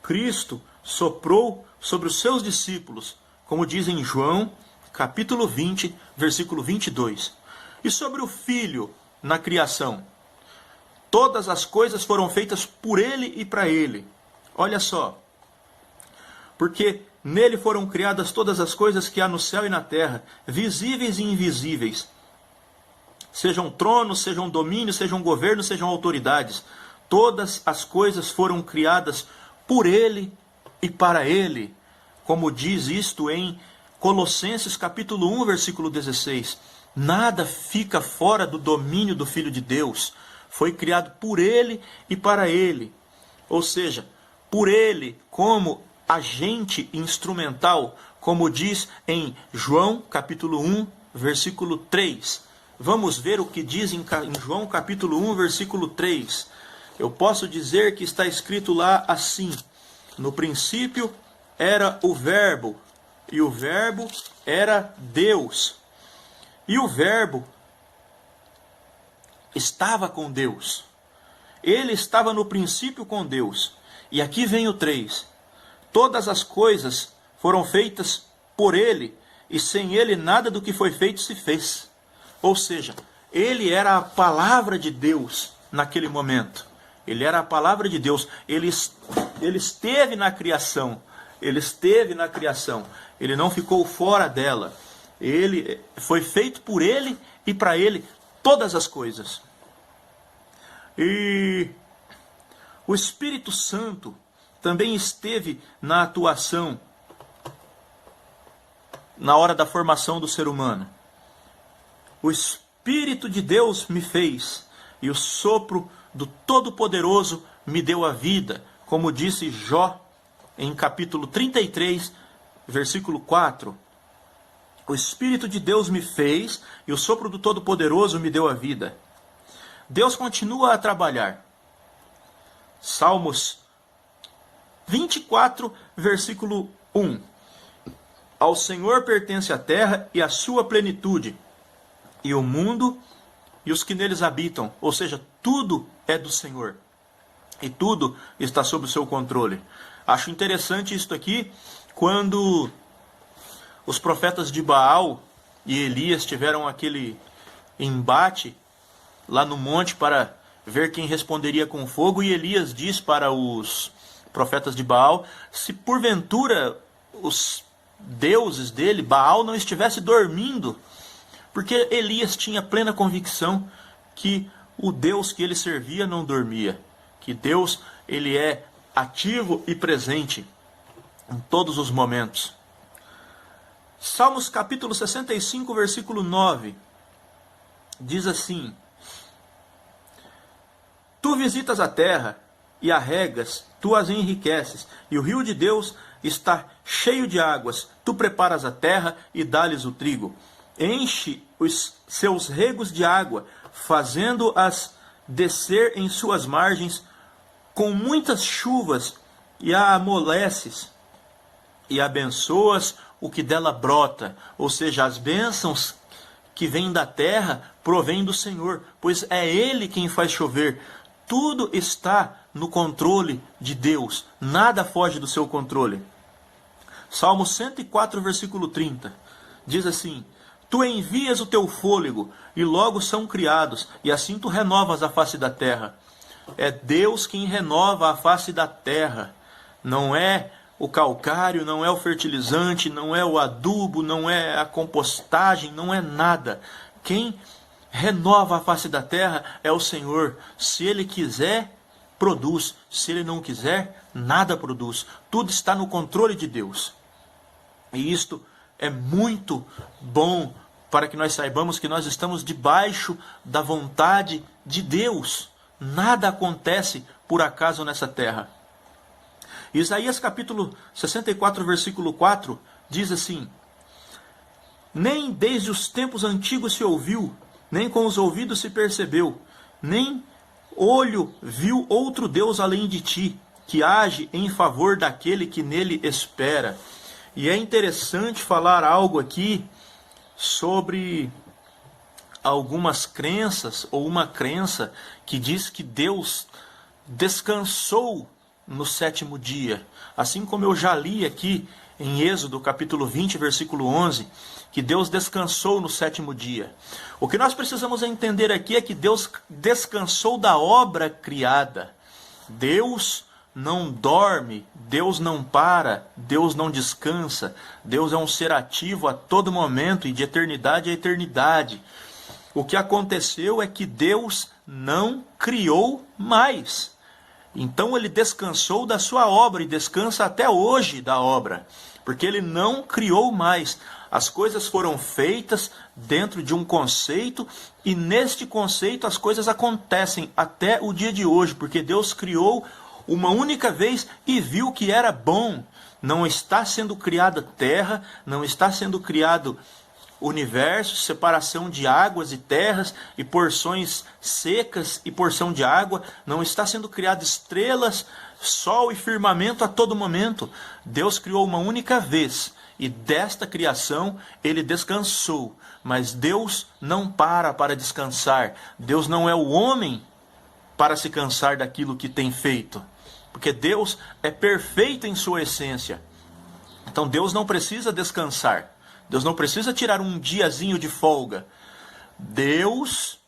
Cristo soprou sobre os seus discípulos, como diz em João capítulo 20, versículo 22. E sobre o Filho na criação, todas as coisas foram feitas por Ele e para Ele. Olha só, porque nele foram criadas todas as coisas que há no céu e na terra, visíveis e invisíveis, sejam tronos, sejam domínios, sejam governos, sejam autoridades. Todas as coisas foram criadas por Ele e para Ele, como diz isto em Colossenses capítulo 1, versículo 16. Nada fica fora do domínio do Filho de Deus. Foi criado por Ele e para Ele. Ou seja, por Ele como agente instrumental, como diz em João capítulo 1, versículo 3. Vamos ver o que diz em João capítulo 1, versículo 3. Eu posso dizer que está escrito lá assim: no princípio era o Verbo, e o Verbo era Deus. E o Verbo estava com Deus. Ele estava no princípio com Deus. E aqui vem o 3. Todas as coisas foram feitas por Ele, e sem Ele nada do que foi feito se fez. Ou seja, Ele era a palavra de Deus naquele momento. Ele era a palavra de Deus. Ele esteve na criação. Ele esteve na criação. Ele não ficou fora dela. Ele foi feito por Ele e para Ele todas as coisas. E o Espírito Santo também esteve na atuação na hora da formação do ser humano. O Espírito de Deus me fez, e o sopro do Todo-Poderoso me deu a vida, como disse Jó em capítulo 33, versículo 4. O Espírito de Deus me fez, e o sopro do Todo-Poderoso me deu a vida. Deus continua a trabalhar. Salmos 24, versículo 1. Ao Senhor pertence a terra e a sua plenitude, e o mundo e os que neles habitam. Ou seja, tudo é do Senhor. E tudo está sob o seu controle. Acho interessante isso aqui, quando os profetas de Baal e Elias tiveram aquele embate lá no monte para ver quem responderia com fogo, e Elias diz para os profetas de Baal, se porventura os deuses dele, Baal, não estivesse dormindo, porque Elias tinha plena convicção que o Deus que ele servia não dormia, que Deus ele é ativo e presente em todos os momentos. Salmos capítulo 65, versículo 9, diz assim: Tu visitas a terra e a regas, tu as enriqueces, e o rio de Deus está cheio de águas. Tu preparas a terra e dá-lhes o trigo. Enche os seus regos de água, fazendo-as descer em suas margens com muitas chuvas, e a amoleces e abençoas o que dela brota. Ou seja, as bênçãos que vêm da terra provêm do Senhor, pois é Ele quem faz chover. Tudo está no controle de Deus, nada foge do seu controle. Salmo 104, versículo 30, diz assim: Tu envias o teu fôlego, e logo são criados, e assim tu renovas a face da terra. É Deus quem renova a face da terra, não é o calcário, não é o fertilizante, não é o adubo, não é a compostagem, não é nada. Quem renova a face da terra é o Senhor. Se Ele quiser, produz. Se Ele não quiser, nada produz. Tudo está no controle de Deus. E isto é muito bom para que nós saibamos que nós estamos debaixo da vontade de Deus. Nada acontece por acaso nessa terra. Isaías capítulo 64, versículo 4, diz assim: Nem desde os tempos antigos se ouviu, nem com os ouvidos se percebeu, nem olho viu outro Deus além de ti, que age em favor daquele que nele espera. E é interessante falar algo aqui sobre algumas crenças, ou uma crença que diz que Deus descansou no sétimo dia. Assim como eu já li aqui em Êxodo capítulo 20, versículo 11, que Deus descansou no sétimo dia. O que nós precisamos entender aqui é que Deus descansou da obra criada. Deus não dorme, Deus não para, Deus não descansa. Deus é um ser ativo a todo momento e de eternidade a eternidade. O que aconteceu é que Deus não criou mais. Então Ele descansou da sua obra e descansa até hoje da obra, porque Ele não criou mais. As coisas foram feitas dentro de um conceito, e neste conceito as coisas acontecem até o dia de hoje, porque Deus criou uma única vez e viu que era bom. Não está sendo criada terra, não está sendo criado universo, separação de águas e terras, e porções secas e porção de água. Não está sendo criado estrelas, sol e firmamento a todo momento. Deus criou uma única vez, e desta criação Ele descansou. Mas Deus não para descansar. Deus não é o homem para se cansar daquilo que tem feito, porque Deus é perfeito em sua essência. Então Deus não precisa descansar. Deus não precisa tirar um diazinho de folga. Deus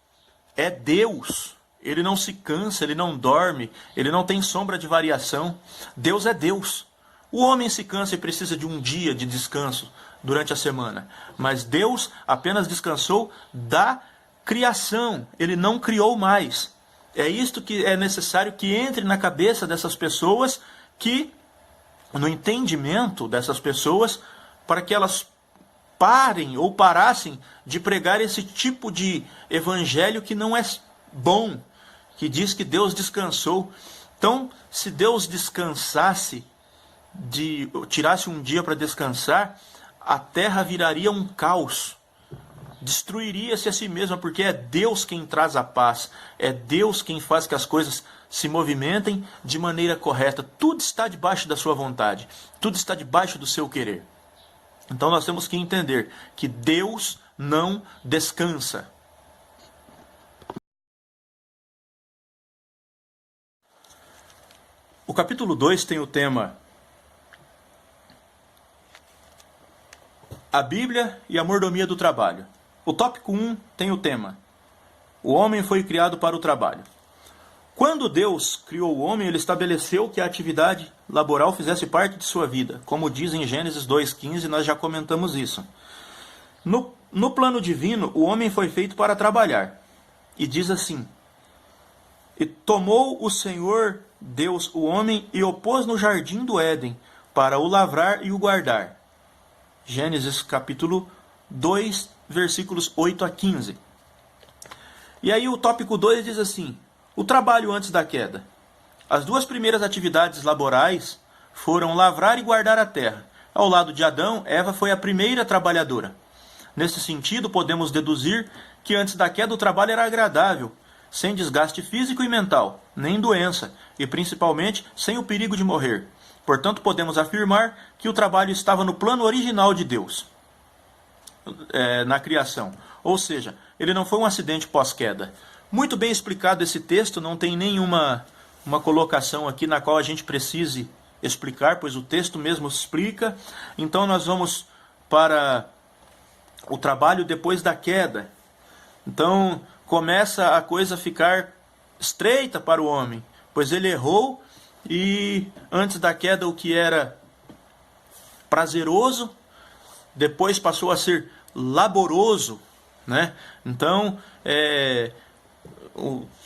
é Deus. Ele não se cansa, Ele não dorme, Ele não tem sombra de variação. Deus é Deus. O homem se cansa e precisa de um dia de descanso durante a semana. Mas Deus apenas descansou da criação. Ele não criou mais. É isto que é necessário que entre na cabeça dessas pessoas, que no entendimento dessas pessoas, para que elas parem ou parassem de pregar esse tipo de evangelho que não é bom, que diz que Deus descansou. Então, se Deus descansasse, tirasse um dia para descansar, a terra viraria um caos, destruiria-se a si mesma, porque é Deus quem traz a paz, é Deus quem faz que as coisas se movimentem de maneira correta. Tudo está debaixo da sua vontade, tudo está debaixo do seu querer. Então nós temos que entender que Deus não descansa. O capítulo 2 tem o tema A Bíblia e a mordomia do trabalho. O tópico 1 tem o tema O homem foi criado para o trabalho. Quando Deus criou o homem, Ele estabeleceu que a atividade laboral fizesse parte de sua vida. Como diz em Gênesis 2,15, nós já comentamos isso. No plano divino, o homem foi feito para trabalhar. E diz assim: E tomou o Senhor Deus o homem e o pôs no jardim do Éden, para o lavrar e o guardar. Gênesis capítulo 2, versículos 8 a 15. E aí o tópico 2 diz assim: o trabalho antes da queda. As duas primeiras atividades laborais foram lavrar e guardar a terra. Ao lado de Adão, Eva foi a primeira trabalhadora. Nesse sentido, podemos deduzir que antes da queda o trabalho era agradável, sem desgaste físico e mental, nem doença, e principalmente sem o perigo de morrer. Portanto, podemos afirmar que o trabalho estava no plano original de Deus, na criação. Ou seja, ele não foi um acidente pós-queda. Muito bem explicado esse texto, não tem nenhuma colocação aqui na qual a gente precise explicar, pois o texto mesmo explica. Então nós vamos para o trabalho depois da queda. Então começa a coisa a ficar estreita para o homem, pois ele errou, e antes da queda o que era prazeroso, depois passou a ser laboroso, né? Então,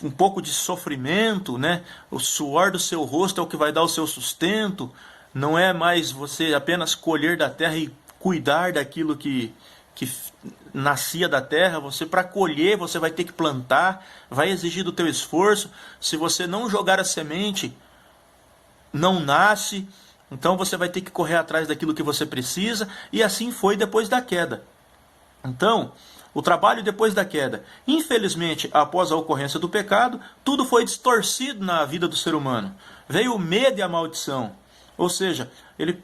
um pouco de sofrimento, né? O suor do seu rosto é o que vai dar o seu sustento. Não é mais você apenas colher da terra e cuidar daquilo que nascia da terra. Você, para colher, você vai ter que plantar, vai exigir do teu esforço. Se você não jogar a semente, não nasce. Então você vai ter que correr atrás daquilo que você precisa, e assim foi depois da queda. Então, o trabalho depois da queda. Infelizmente, após a ocorrência do pecado, tudo foi distorcido na vida do ser humano. Veio o medo e a maldição. Ou seja, ele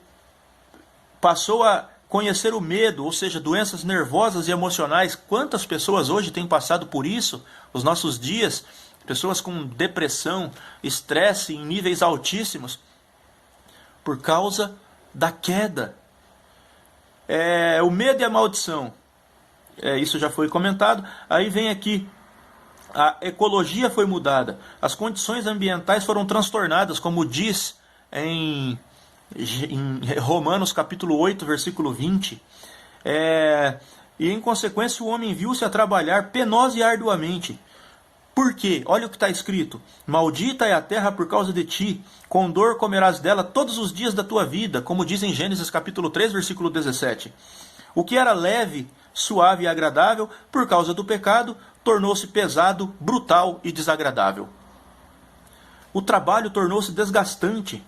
passou a conhecer o medo, ou seja, doenças nervosas e emocionais. Quantas pessoas hoje têm passado por isso? Os nossos dias, pessoas com depressão, estresse em níveis altíssimos, por causa da queda. O medo e a maldição. Isso já foi comentado. Aí vem aqui, a ecologia foi mudada, as condições ambientais foram transtornadas, como diz em Romanos capítulo 8, versículo 20. E em consequência o homem viu-se a trabalhar penosa e arduamente. Por quê? Olha o que está escrito: maldita é a terra por causa de ti, com dor comerás dela todos os dias da tua vida, como diz em Gênesis capítulo 3, versículo 17. O que era leve, suave e agradável, por causa do pecado, tornou-se pesado, brutal e desagradável. O trabalho tornou-se desgastante,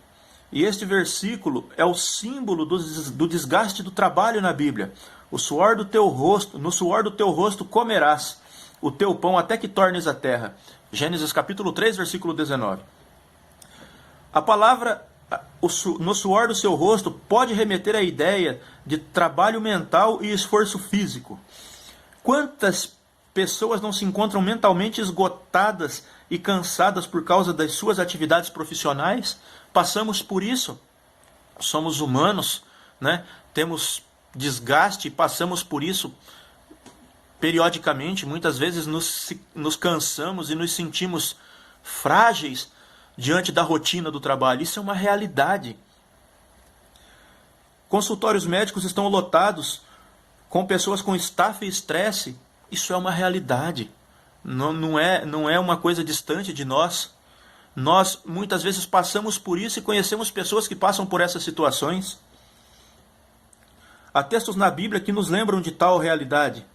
e este versículo é o símbolo do desgaste do trabalho na Bíblia. No suor do teu rosto comerás o teu pão até que tornes a terra. Gênesis capítulo 3, versículo 19. A palavra no suor do seu rosto pode remeter à ideia de trabalho mental e esforço físico. Quantas pessoas não se encontram mentalmente esgotadas e cansadas por causa das suas atividades profissionais? Passamos por isso. Somos humanos, né? Temos desgaste e passamos por isso periodicamente. Muitas vezes nos cansamos e nos sentimos frágeis diante da rotina do trabalho. Isso é uma realidade. Consultórios médicos estão lotados com pessoas com estafa e estresse. Isso é uma realidade. Não é uma coisa distante de nós. Nós muitas vezes passamos por isso e conhecemos pessoas que passam por essas situações. Há textos na Bíblia que nos lembram de tal realidade.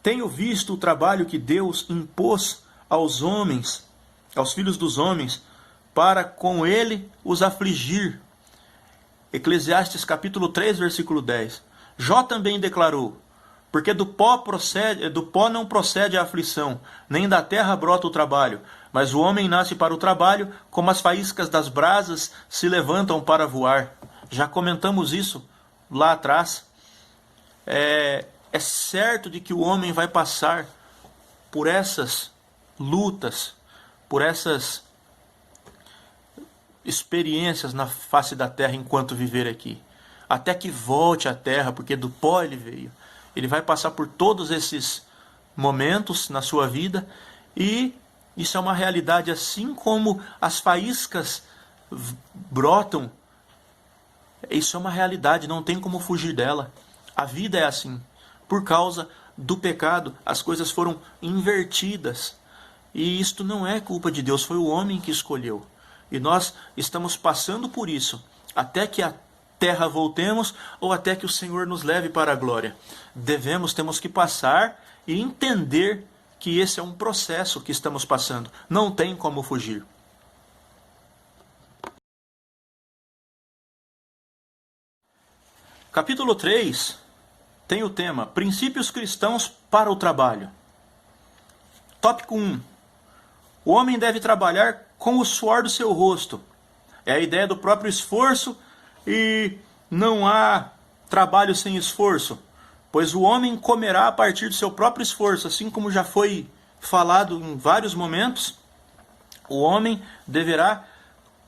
Tenho visto o trabalho que Deus impôs aos homens, aos filhos dos homens, para com ele os afligir. Eclesiastes capítulo 3, versículo 10. Jó também declarou: porque do pó não procede a aflição, nem da terra brota o trabalho, mas o homem nasce para o trabalho, como as faíscas das brasas se levantam para voar. Já comentamos isso lá atrás. É certo de que o homem vai passar por essas lutas, por essas experiências na face da terra enquanto viver aqui, até que volte à terra, porque do pó ele veio. Ele vai passar por todos esses momentos na sua vida, e isso é uma realidade, assim como as faíscas brotam. Isso é uma realidade, não tem como fugir dela. A vida é assim. Por causa do pecado, as coisas foram invertidas. E isto não é culpa de Deus, foi o homem que escolheu. E nós estamos passando por isso, até que a terra voltemos, ou até que o Senhor nos leve para a glória. Temos que passar e entender que esse é um processo que estamos passando. Não tem como fugir. Capítulo 3 tem o tema Princípios Cristãos para o Trabalho. Tópico 1. O homem deve trabalhar com o suor do seu rosto. É a ideia do próprio esforço, e não há trabalho sem esforço, pois o homem comerá a partir do seu próprio esforço, assim como já foi falado em vários momentos. O homem deverá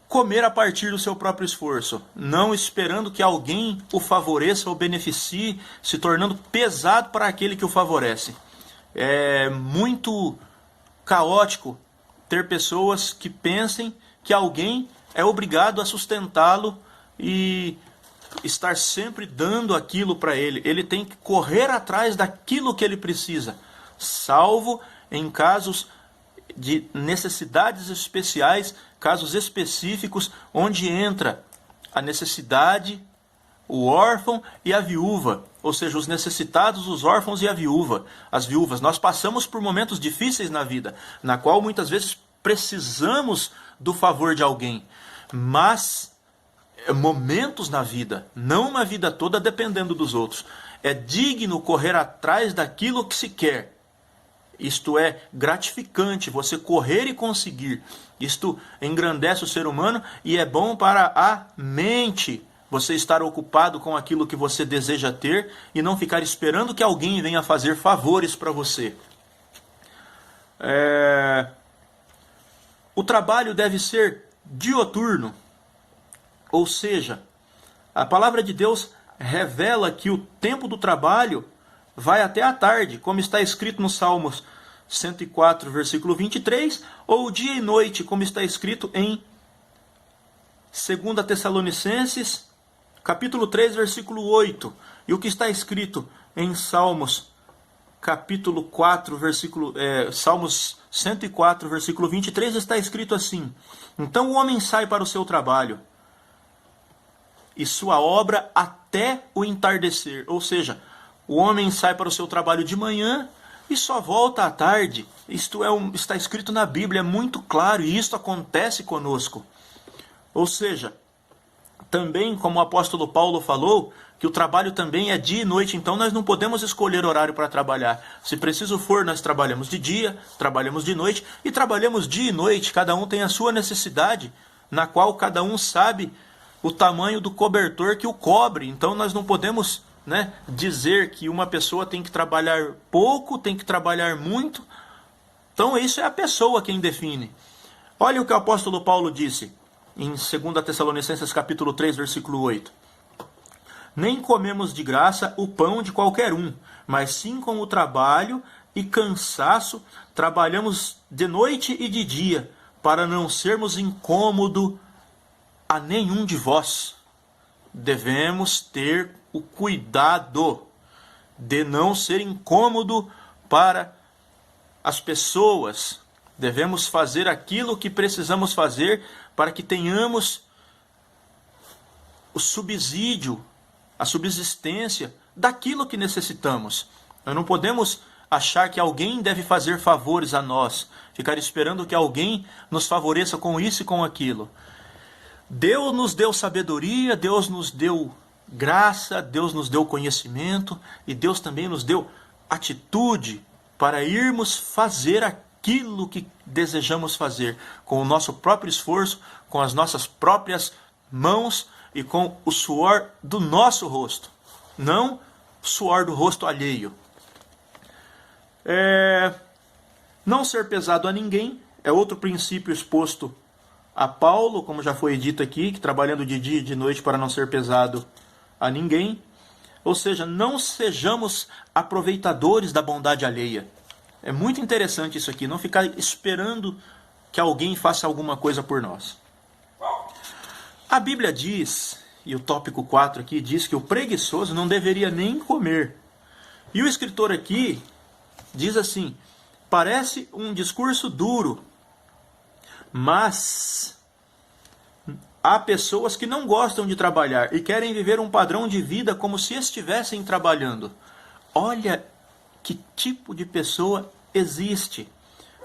comer a partir do seu próprio esforço, não esperando que alguém o favoreça ou beneficie, se tornando pesado para aquele que o favorece. É muito caótico ter pessoas que pensem que alguém é obrigado a sustentá-lo e estar sempre dando aquilo para ele. Ele tem que correr atrás daquilo que ele precisa, salvo em casos de necessidades especiais, casos específicos, onde entra a necessidade, o órfão e a viúva, ou seja, os necessitados, os órfãos e a viúva, as viúvas. Nós passamos por momentos difíceis na vida, na qual muitas vezes precisamos do favor de alguém, mas momentos na vida, não uma vida toda dependendo dos outros. É digno correr atrás daquilo que se quer. Isto é gratificante, você correr e conseguir. Isto engrandece o ser humano e é bom para a mente. Você estar ocupado com aquilo que você deseja ter e não ficar esperando que alguém venha fazer favores para você. O trabalho deve ser dioturno. Ou seja, a palavra de Deus revela que o tempo do trabalho vai até a tarde, como está escrito no Salmos 104, versículo 23, ou dia e noite, como está escrito em 2 Tessalonicenses, capítulo 3, versículo 8, e o que está escrito em Salmos, capítulo 4, Salmos 104, versículo 23, está escrito assim: então o homem sai para o seu trabalho, e sua obra até o entardecer. Ou seja, o homem sai para o seu trabalho de manhã e só volta à tarde. Isto está escrito na Bíblia, é muito claro, e isto acontece conosco. Ou seja, também, como o apóstolo Paulo falou, que o trabalho também é dia e noite, então nós não podemos escolher horário para trabalhar. Se preciso for, nós trabalhamos de dia, trabalhamos de noite, e trabalhamos dia e noite, cada um tem a sua necessidade, na qual cada um sabe o tamanho do cobertor que o cobre. Então nós não podemos, dizer que uma pessoa tem que trabalhar pouco, tem que trabalhar muito. Então isso é a pessoa quem define. Olha o que o apóstolo Paulo disse em 2 Tessalonicenses capítulo 3, versículo 8. Nem comemos de graça o pão de qualquer um, mas sim com o trabalho e cansaço trabalhamos de noite e de dia, para não sermos incômodo a nenhum de vós. Devemos ter o cuidado de não ser incômodo para as pessoas. Devemos fazer aquilo que precisamos fazer para que tenhamos o subsídio, a subsistência daquilo que necessitamos. Nós não podemos achar que alguém deve fazer favores a nós, ficar esperando que alguém nos favoreça com isso e com aquilo. Deus nos deu sabedoria, Deus nos deu graça, Deus nos deu conhecimento e Deus também nos deu atitude para irmos fazer aquilo que desejamos fazer com o nosso próprio esforço, com as nossas próprias mãos e com o suor do nosso rosto, não o suor do rosto alheio. Não ser pesado a ninguém é outro princípio exposto a Paulo, como já foi dito aqui, que trabalhando de dia e de noite para não ser pesado a ninguém. Ou seja, não sejamos aproveitadores da bondade alheia. É muito interessante isso aqui, não ficar esperando que alguém faça alguma coisa por nós. A Bíblia diz, e o tópico 4 aqui diz que o preguiçoso não deveria nem comer. E o escritor aqui diz assim: parece um discurso duro, mas há pessoas que não gostam de trabalhar e querem viver um padrão de vida como se estivessem trabalhando. Olha que tipo de pessoa existe.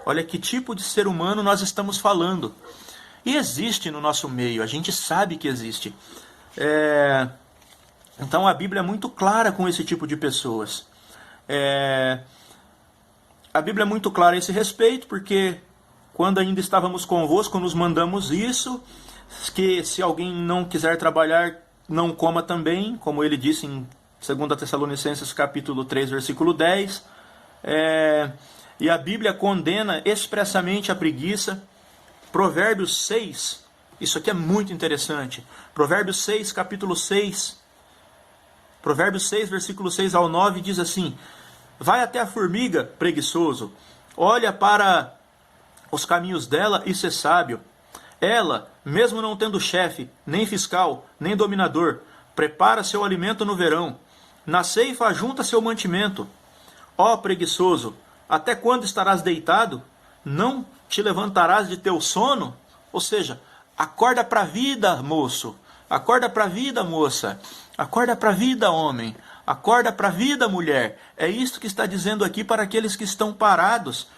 Olha que tipo de ser humano nós estamos falando. E existe no nosso meio, a gente sabe que existe. Então a Bíblia é muito clara com esse tipo de pessoas. A Bíblia é muito clara a esse respeito, porque quando ainda estávamos convosco, nos mandamos isso, que se alguém não quiser trabalhar, não coma também, como ele disse em 2 Tessalonicenses capítulo 3, versículo 10. E a Bíblia condena expressamente a preguiça. Provérbios 6, isso aqui é muito interessante. Provérbios 6, capítulo 6. Provérbios 6, versículo 6 ao 9, diz assim: vai até a formiga, preguiçoso, olha para os caminhos dela e ser sábio. Ela, mesmo não tendo chefe, nem fiscal, nem dominador, prepara seu alimento no verão. Na ceifa ajunta seu mantimento. Ó preguiçoso, até quando estarás deitado? Não te levantarás de teu sono? Ou seja, acorda para a vida, moço. Acorda para a vida, moça. Acorda para a vida, homem. Acorda para a vida, mulher. É isso que está dizendo aqui para aqueles que estão parados.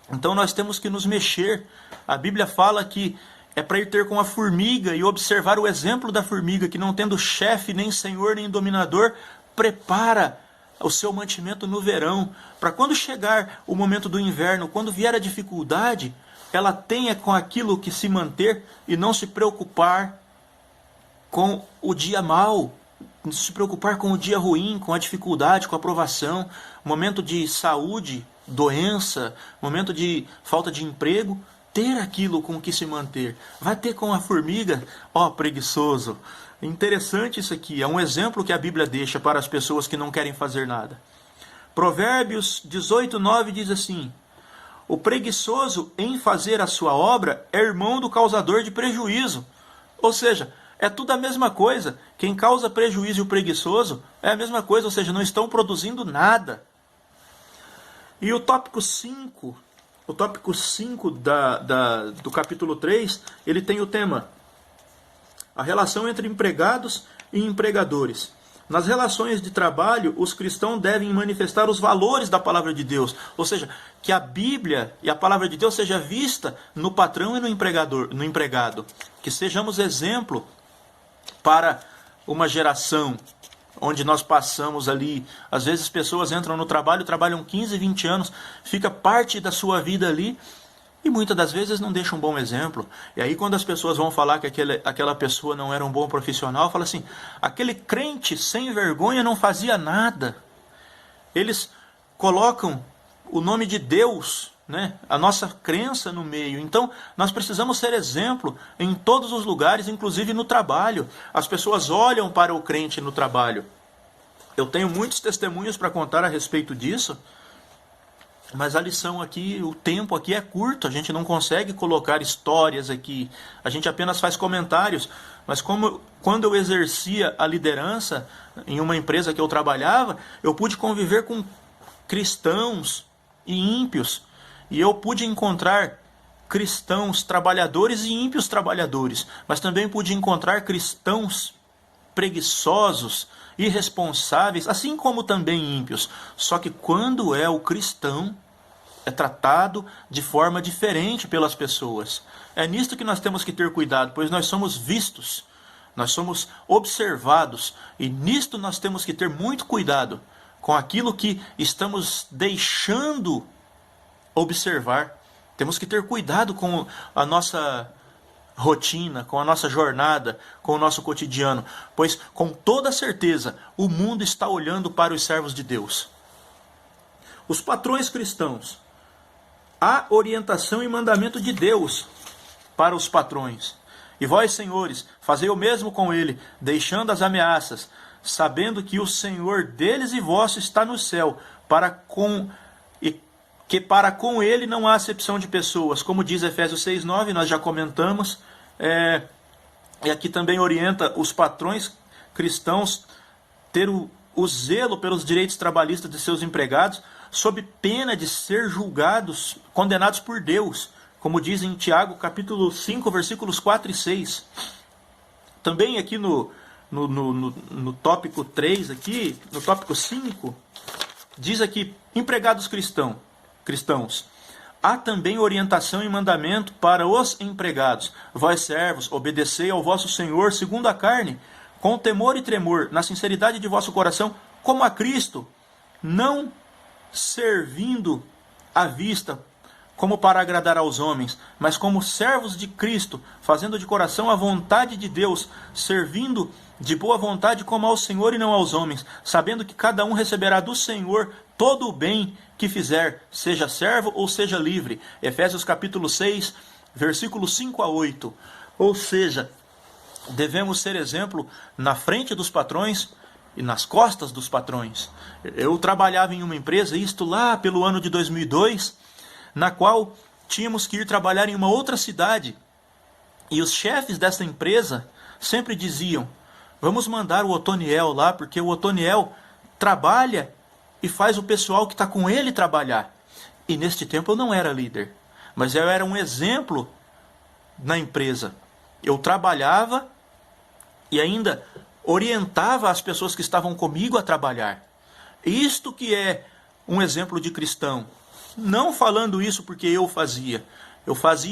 Então nós temos que nos mexer. A Bíblia fala que é para ir ter com a formiga e observar o exemplo da formiga, que não tendo chefe, nem senhor, nem dominador, prepara o seu mantimento no verão, para quando chegar o momento do inverno, quando vier a dificuldade, ela tenha com aquilo que se manter e não se preocupar com o dia mau, não se preocupar com o dia ruim, com a dificuldade, com a provação, momento de saúde, doença, momento de falta de emprego, ter aquilo com que se manter. Vai ter com a formiga, ó preguiçoso. Interessante isso aqui, é um exemplo que a Bíblia deixa para as pessoas que não querem fazer nada. Provérbios 18, 9 diz assim: o preguiçoso em fazer a sua obra é irmão do causador de prejuízo. Ou seja, é tudo a mesma coisa. Quem causa prejuízo e o preguiçoso é a mesma coisa, ou seja, não estão produzindo nada. E o tópico 5, do capítulo 3, ele tem o tema: a relação entre empregados e empregadores. Nas relações de trabalho, os cristãos devem manifestar os valores da palavra de Deus. Ou seja, que a Bíblia e a palavra de Deus seja vista no patrão e no empregado. Que sejamos exemplo para uma geração onde nós passamos ali. Às vezes pessoas entram no trabalho, trabalham 15, 20 anos, fica parte da sua vida ali, e muitas das vezes não deixa um bom exemplo. E aí quando as pessoas vão falar que aquela pessoa não era um bom profissional, fala assim: aquele crente sem vergonha não fazia nada. Eles colocam o nome de Deus, né, a nossa crença no meio. Então nós precisamos ser exemplo em todos os lugares, inclusive no trabalho. As pessoas olham para o crente no trabalho. Eu tenho muitos testemunhos para contar a respeito disso, mas a lição aqui, o tempo aqui é curto, a gente não consegue colocar histórias aqui, a gente apenas faz comentários. Mas quando eu exercia a liderança em uma empresa que eu trabalhava, eu pude conviver com cristãos e ímpios, e eu pude encontrar cristãos trabalhadores e ímpios trabalhadores, mas também pude encontrar cristãos preguiçosos, irresponsáveis, assim como também ímpios. Só que quando é o cristão, é tratado de forma diferente pelas pessoas. É nisto que nós temos que ter cuidado, pois nós somos vistos, nós somos observados, e nisto nós temos que ter muito cuidado com aquilo que estamos deixando observar. Temos que ter cuidado com a nossa rotina, com a nossa jornada, com o nosso cotidiano, pois com toda certeza o mundo está olhando para os servos de Deus. Os patrões cristãos, há orientação e mandamento de Deus para os patrões. E vós, senhores, fazei o mesmo com ele, deixando as ameaças, sabendo que o Senhor deles e vosso está no céu, que para com ele não há acepção de pessoas, como diz Efésios 6:9, nós já comentamos. E aqui também orienta os patrões cristãos ter o zelo pelos direitos trabalhistas de seus empregados, sob pena de ser julgados, condenados por Deus, como diz em Tiago capítulo 5, versículos 4 e 6. Também aqui no tópico 3, aqui, no tópico 5, diz aqui: empregados cristãos, há também orientação e mandamento para os empregados. Vós, servos, obedecei ao vosso Senhor segundo a carne, com temor e tremor, na sinceridade de vosso coração, como a Cristo, não servindo à vista, como para agradar aos homens, mas como servos de Cristo, fazendo de coração a vontade de Deus, servindo de boa vontade como ao Senhor e não aos homens, sabendo que cada um receberá do Senhor todo o bem que fizer, seja servo ou seja livre. Efésios capítulo 6, versículos 5 a 8. Ou seja, devemos ser exemplo na frente dos patrões e nas costas dos patrões. Eu trabalhava em uma empresa, isto lá pelo ano de 2002, na qual tínhamos que ir trabalhar em uma outra cidade. E os chefes dessa empresa sempre diziam: vamos mandar o Otoniel lá, porque o Otoniel trabalha e faz o pessoal que está com ele trabalhar. E neste tempo eu não era líder, mas eu era um exemplo na empresa. Eu trabalhava e ainda orientava as pessoas que estavam comigo a trabalhar. Isto que é um exemplo de cristão. Não falando isso porque eu fazia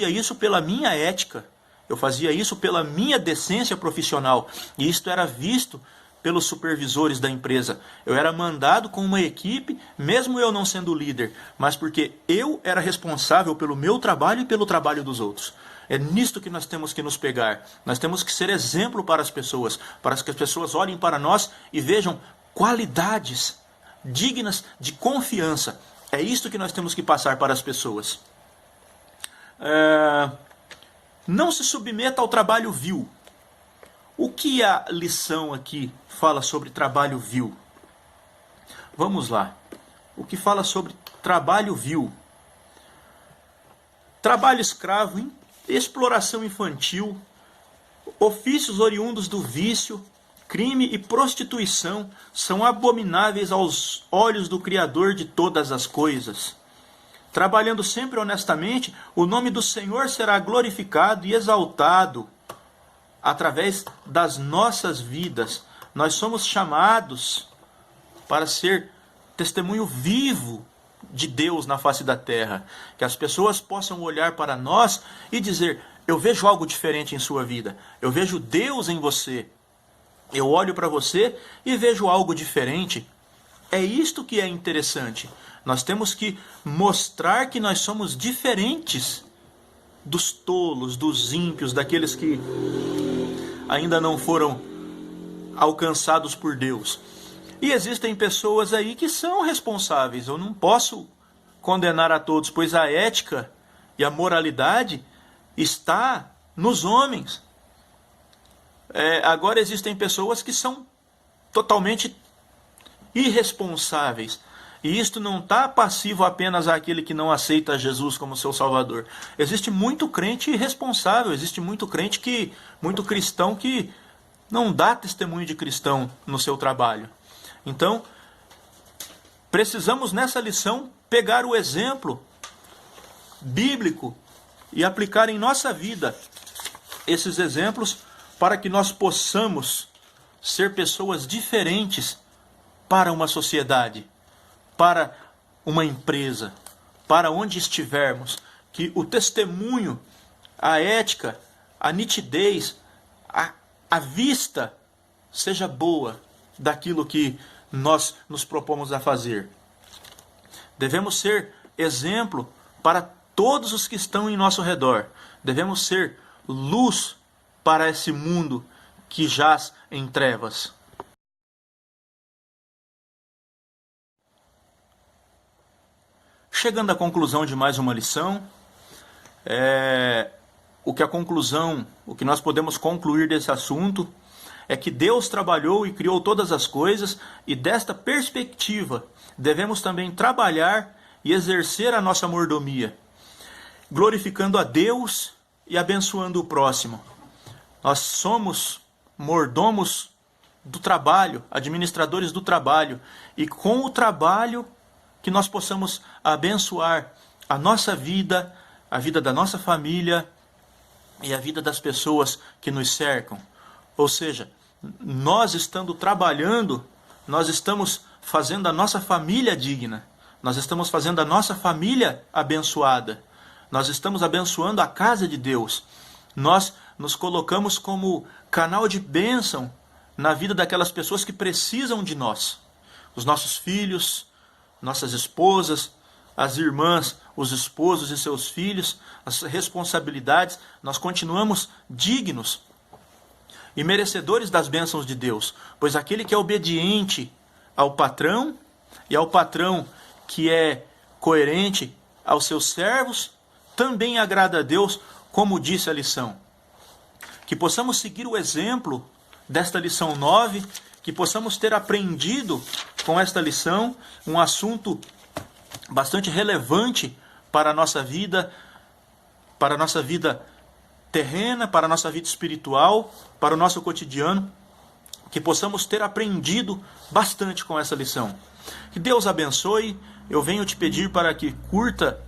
isso pela minha ética, eu fazia isso pela minha decência profissional, e isto era visto pelos supervisores da empresa. Eu era mandado com uma equipe, mesmo eu não sendo líder, mas porque eu era responsável pelo meu trabalho e pelo trabalho dos outros. É nisto que nós temos que nos pegar. Nós temos que ser exemplo para as pessoas, para que as pessoas olhem para nós e vejam qualidades dignas de confiança. É isto que nós temos que passar para as pessoas. Não se submeta ao trabalho vil. O que a lição aqui fala sobre trabalho vil? Vamos lá. O que fala sobre trabalho vil? Trabalho escravo, exploração infantil, ofícios oriundos do vício, crime e prostituição são abomináveis aos olhos do Criador de todas as coisas. Trabalhando sempre honestamente, o nome do Senhor será glorificado e exaltado através das nossas vidas. Nós somos chamados para ser testemunho vivo de Deus na face da terra. Que as pessoas possam olhar para nós e dizer: eu vejo algo diferente em sua vida. Eu vejo Deus em você. Eu olho para você e vejo algo diferente. É isto que é interessante. Nós temos que mostrar que nós somos diferentes dos tolos, dos ímpios, daqueles que ainda não foram alcançados por Deus. E existem pessoas aí que são responsáveis. Eu não posso condenar a todos, pois a ética e a moralidade está nos homens. Agora existem pessoas que são totalmente irresponsáveis. E isto não está passivo apenas àquele que não aceita Jesus como seu Salvador. Existe muito crente irresponsável, existe muito cristão que não dá testemunho de cristão no seu trabalho. Então, precisamos nessa lição pegar o exemplo bíblico e aplicar em nossa vida esses exemplos para que nós possamos ser pessoas diferentes para uma sociedade, para uma empresa, para onde estivermos, que o testemunho, a ética, a nitidez, a vista seja boa daquilo que nós nos propomos a fazer. Devemos ser exemplo para todos os que estão em nosso redor. Devemos ser luz para esse mundo que jaz em trevas. Chegando à conclusão de mais uma lição, o que nós podemos concluir desse assunto é que Deus trabalhou e criou todas as coisas, e desta perspectiva devemos também trabalhar e exercer a nossa mordomia, glorificando a Deus e abençoando o próximo. Nós somos mordomos do trabalho, administradores do trabalho, e com o trabalho que nós possamos abençoar a nossa vida, a vida da nossa família e a vida das pessoas que nos cercam. Ou seja, nós estando trabalhando, nós estamos fazendo a nossa família digna, nós estamos fazendo a nossa família abençoada, nós estamos abençoando a casa de Deus. Nós nos colocamos como canal de bênção na vida daquelas pessoas que precisam de nós. Os nossos filhos, nossas esposas, as irmãs, os esposos e seus filhos, as responsabilidades, nós continuamos dignos e merecedores das bênçãos de Deus, pois aquele que é obediente ao patrão e ao patrão que é coerente aos seus servos, também agrada a Deus, como disse a lição. Que possamos seguir o exemplo desta lição 9, que possamos ter aprendido com esta lição um assunto bastante relevante para a nossa vida terrena, para a nossa vida espiritual, para o nosso cotidiano, que possamos ter aprendido bastante com essa lição. Que Deus abençoe. Eu venho te pedir para que curta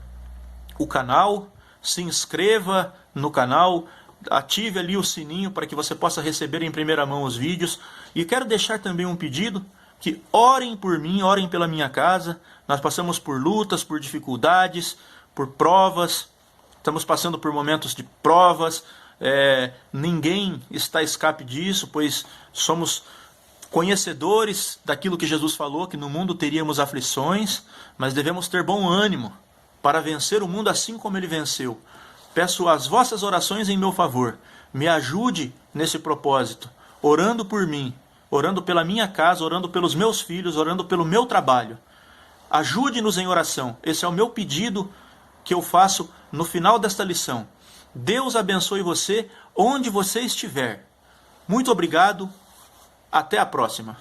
o canal, se inscreva no canal, ative ali o sininho para que você possa receber em primeira mão os vídeos. E quero deixar também um pedido, que orem por mim, orem pela minha casa. Nós passamos por lutas, por dificuldades, por provas. Estamos passando por momentos de provas. Ninguém está a escape disso, pois somos conhecedores daquilo que Jesus falou, que no mundo teríamos aflições, mas devemos ter bom ânimo para vencer o mundo assim como ele venceu. Peço as vossas orações em meu favor. Me ajude nesse propósito, orando por mim, orando pela minha casa, orando pelos meus filhos, orando pelo meu trabalho. Ajude-nos em oração. Esse é o meu pedido que eu faço no final desta lição. Deus abençoe você onde você estiver. Muito obrigado. Até a próxima.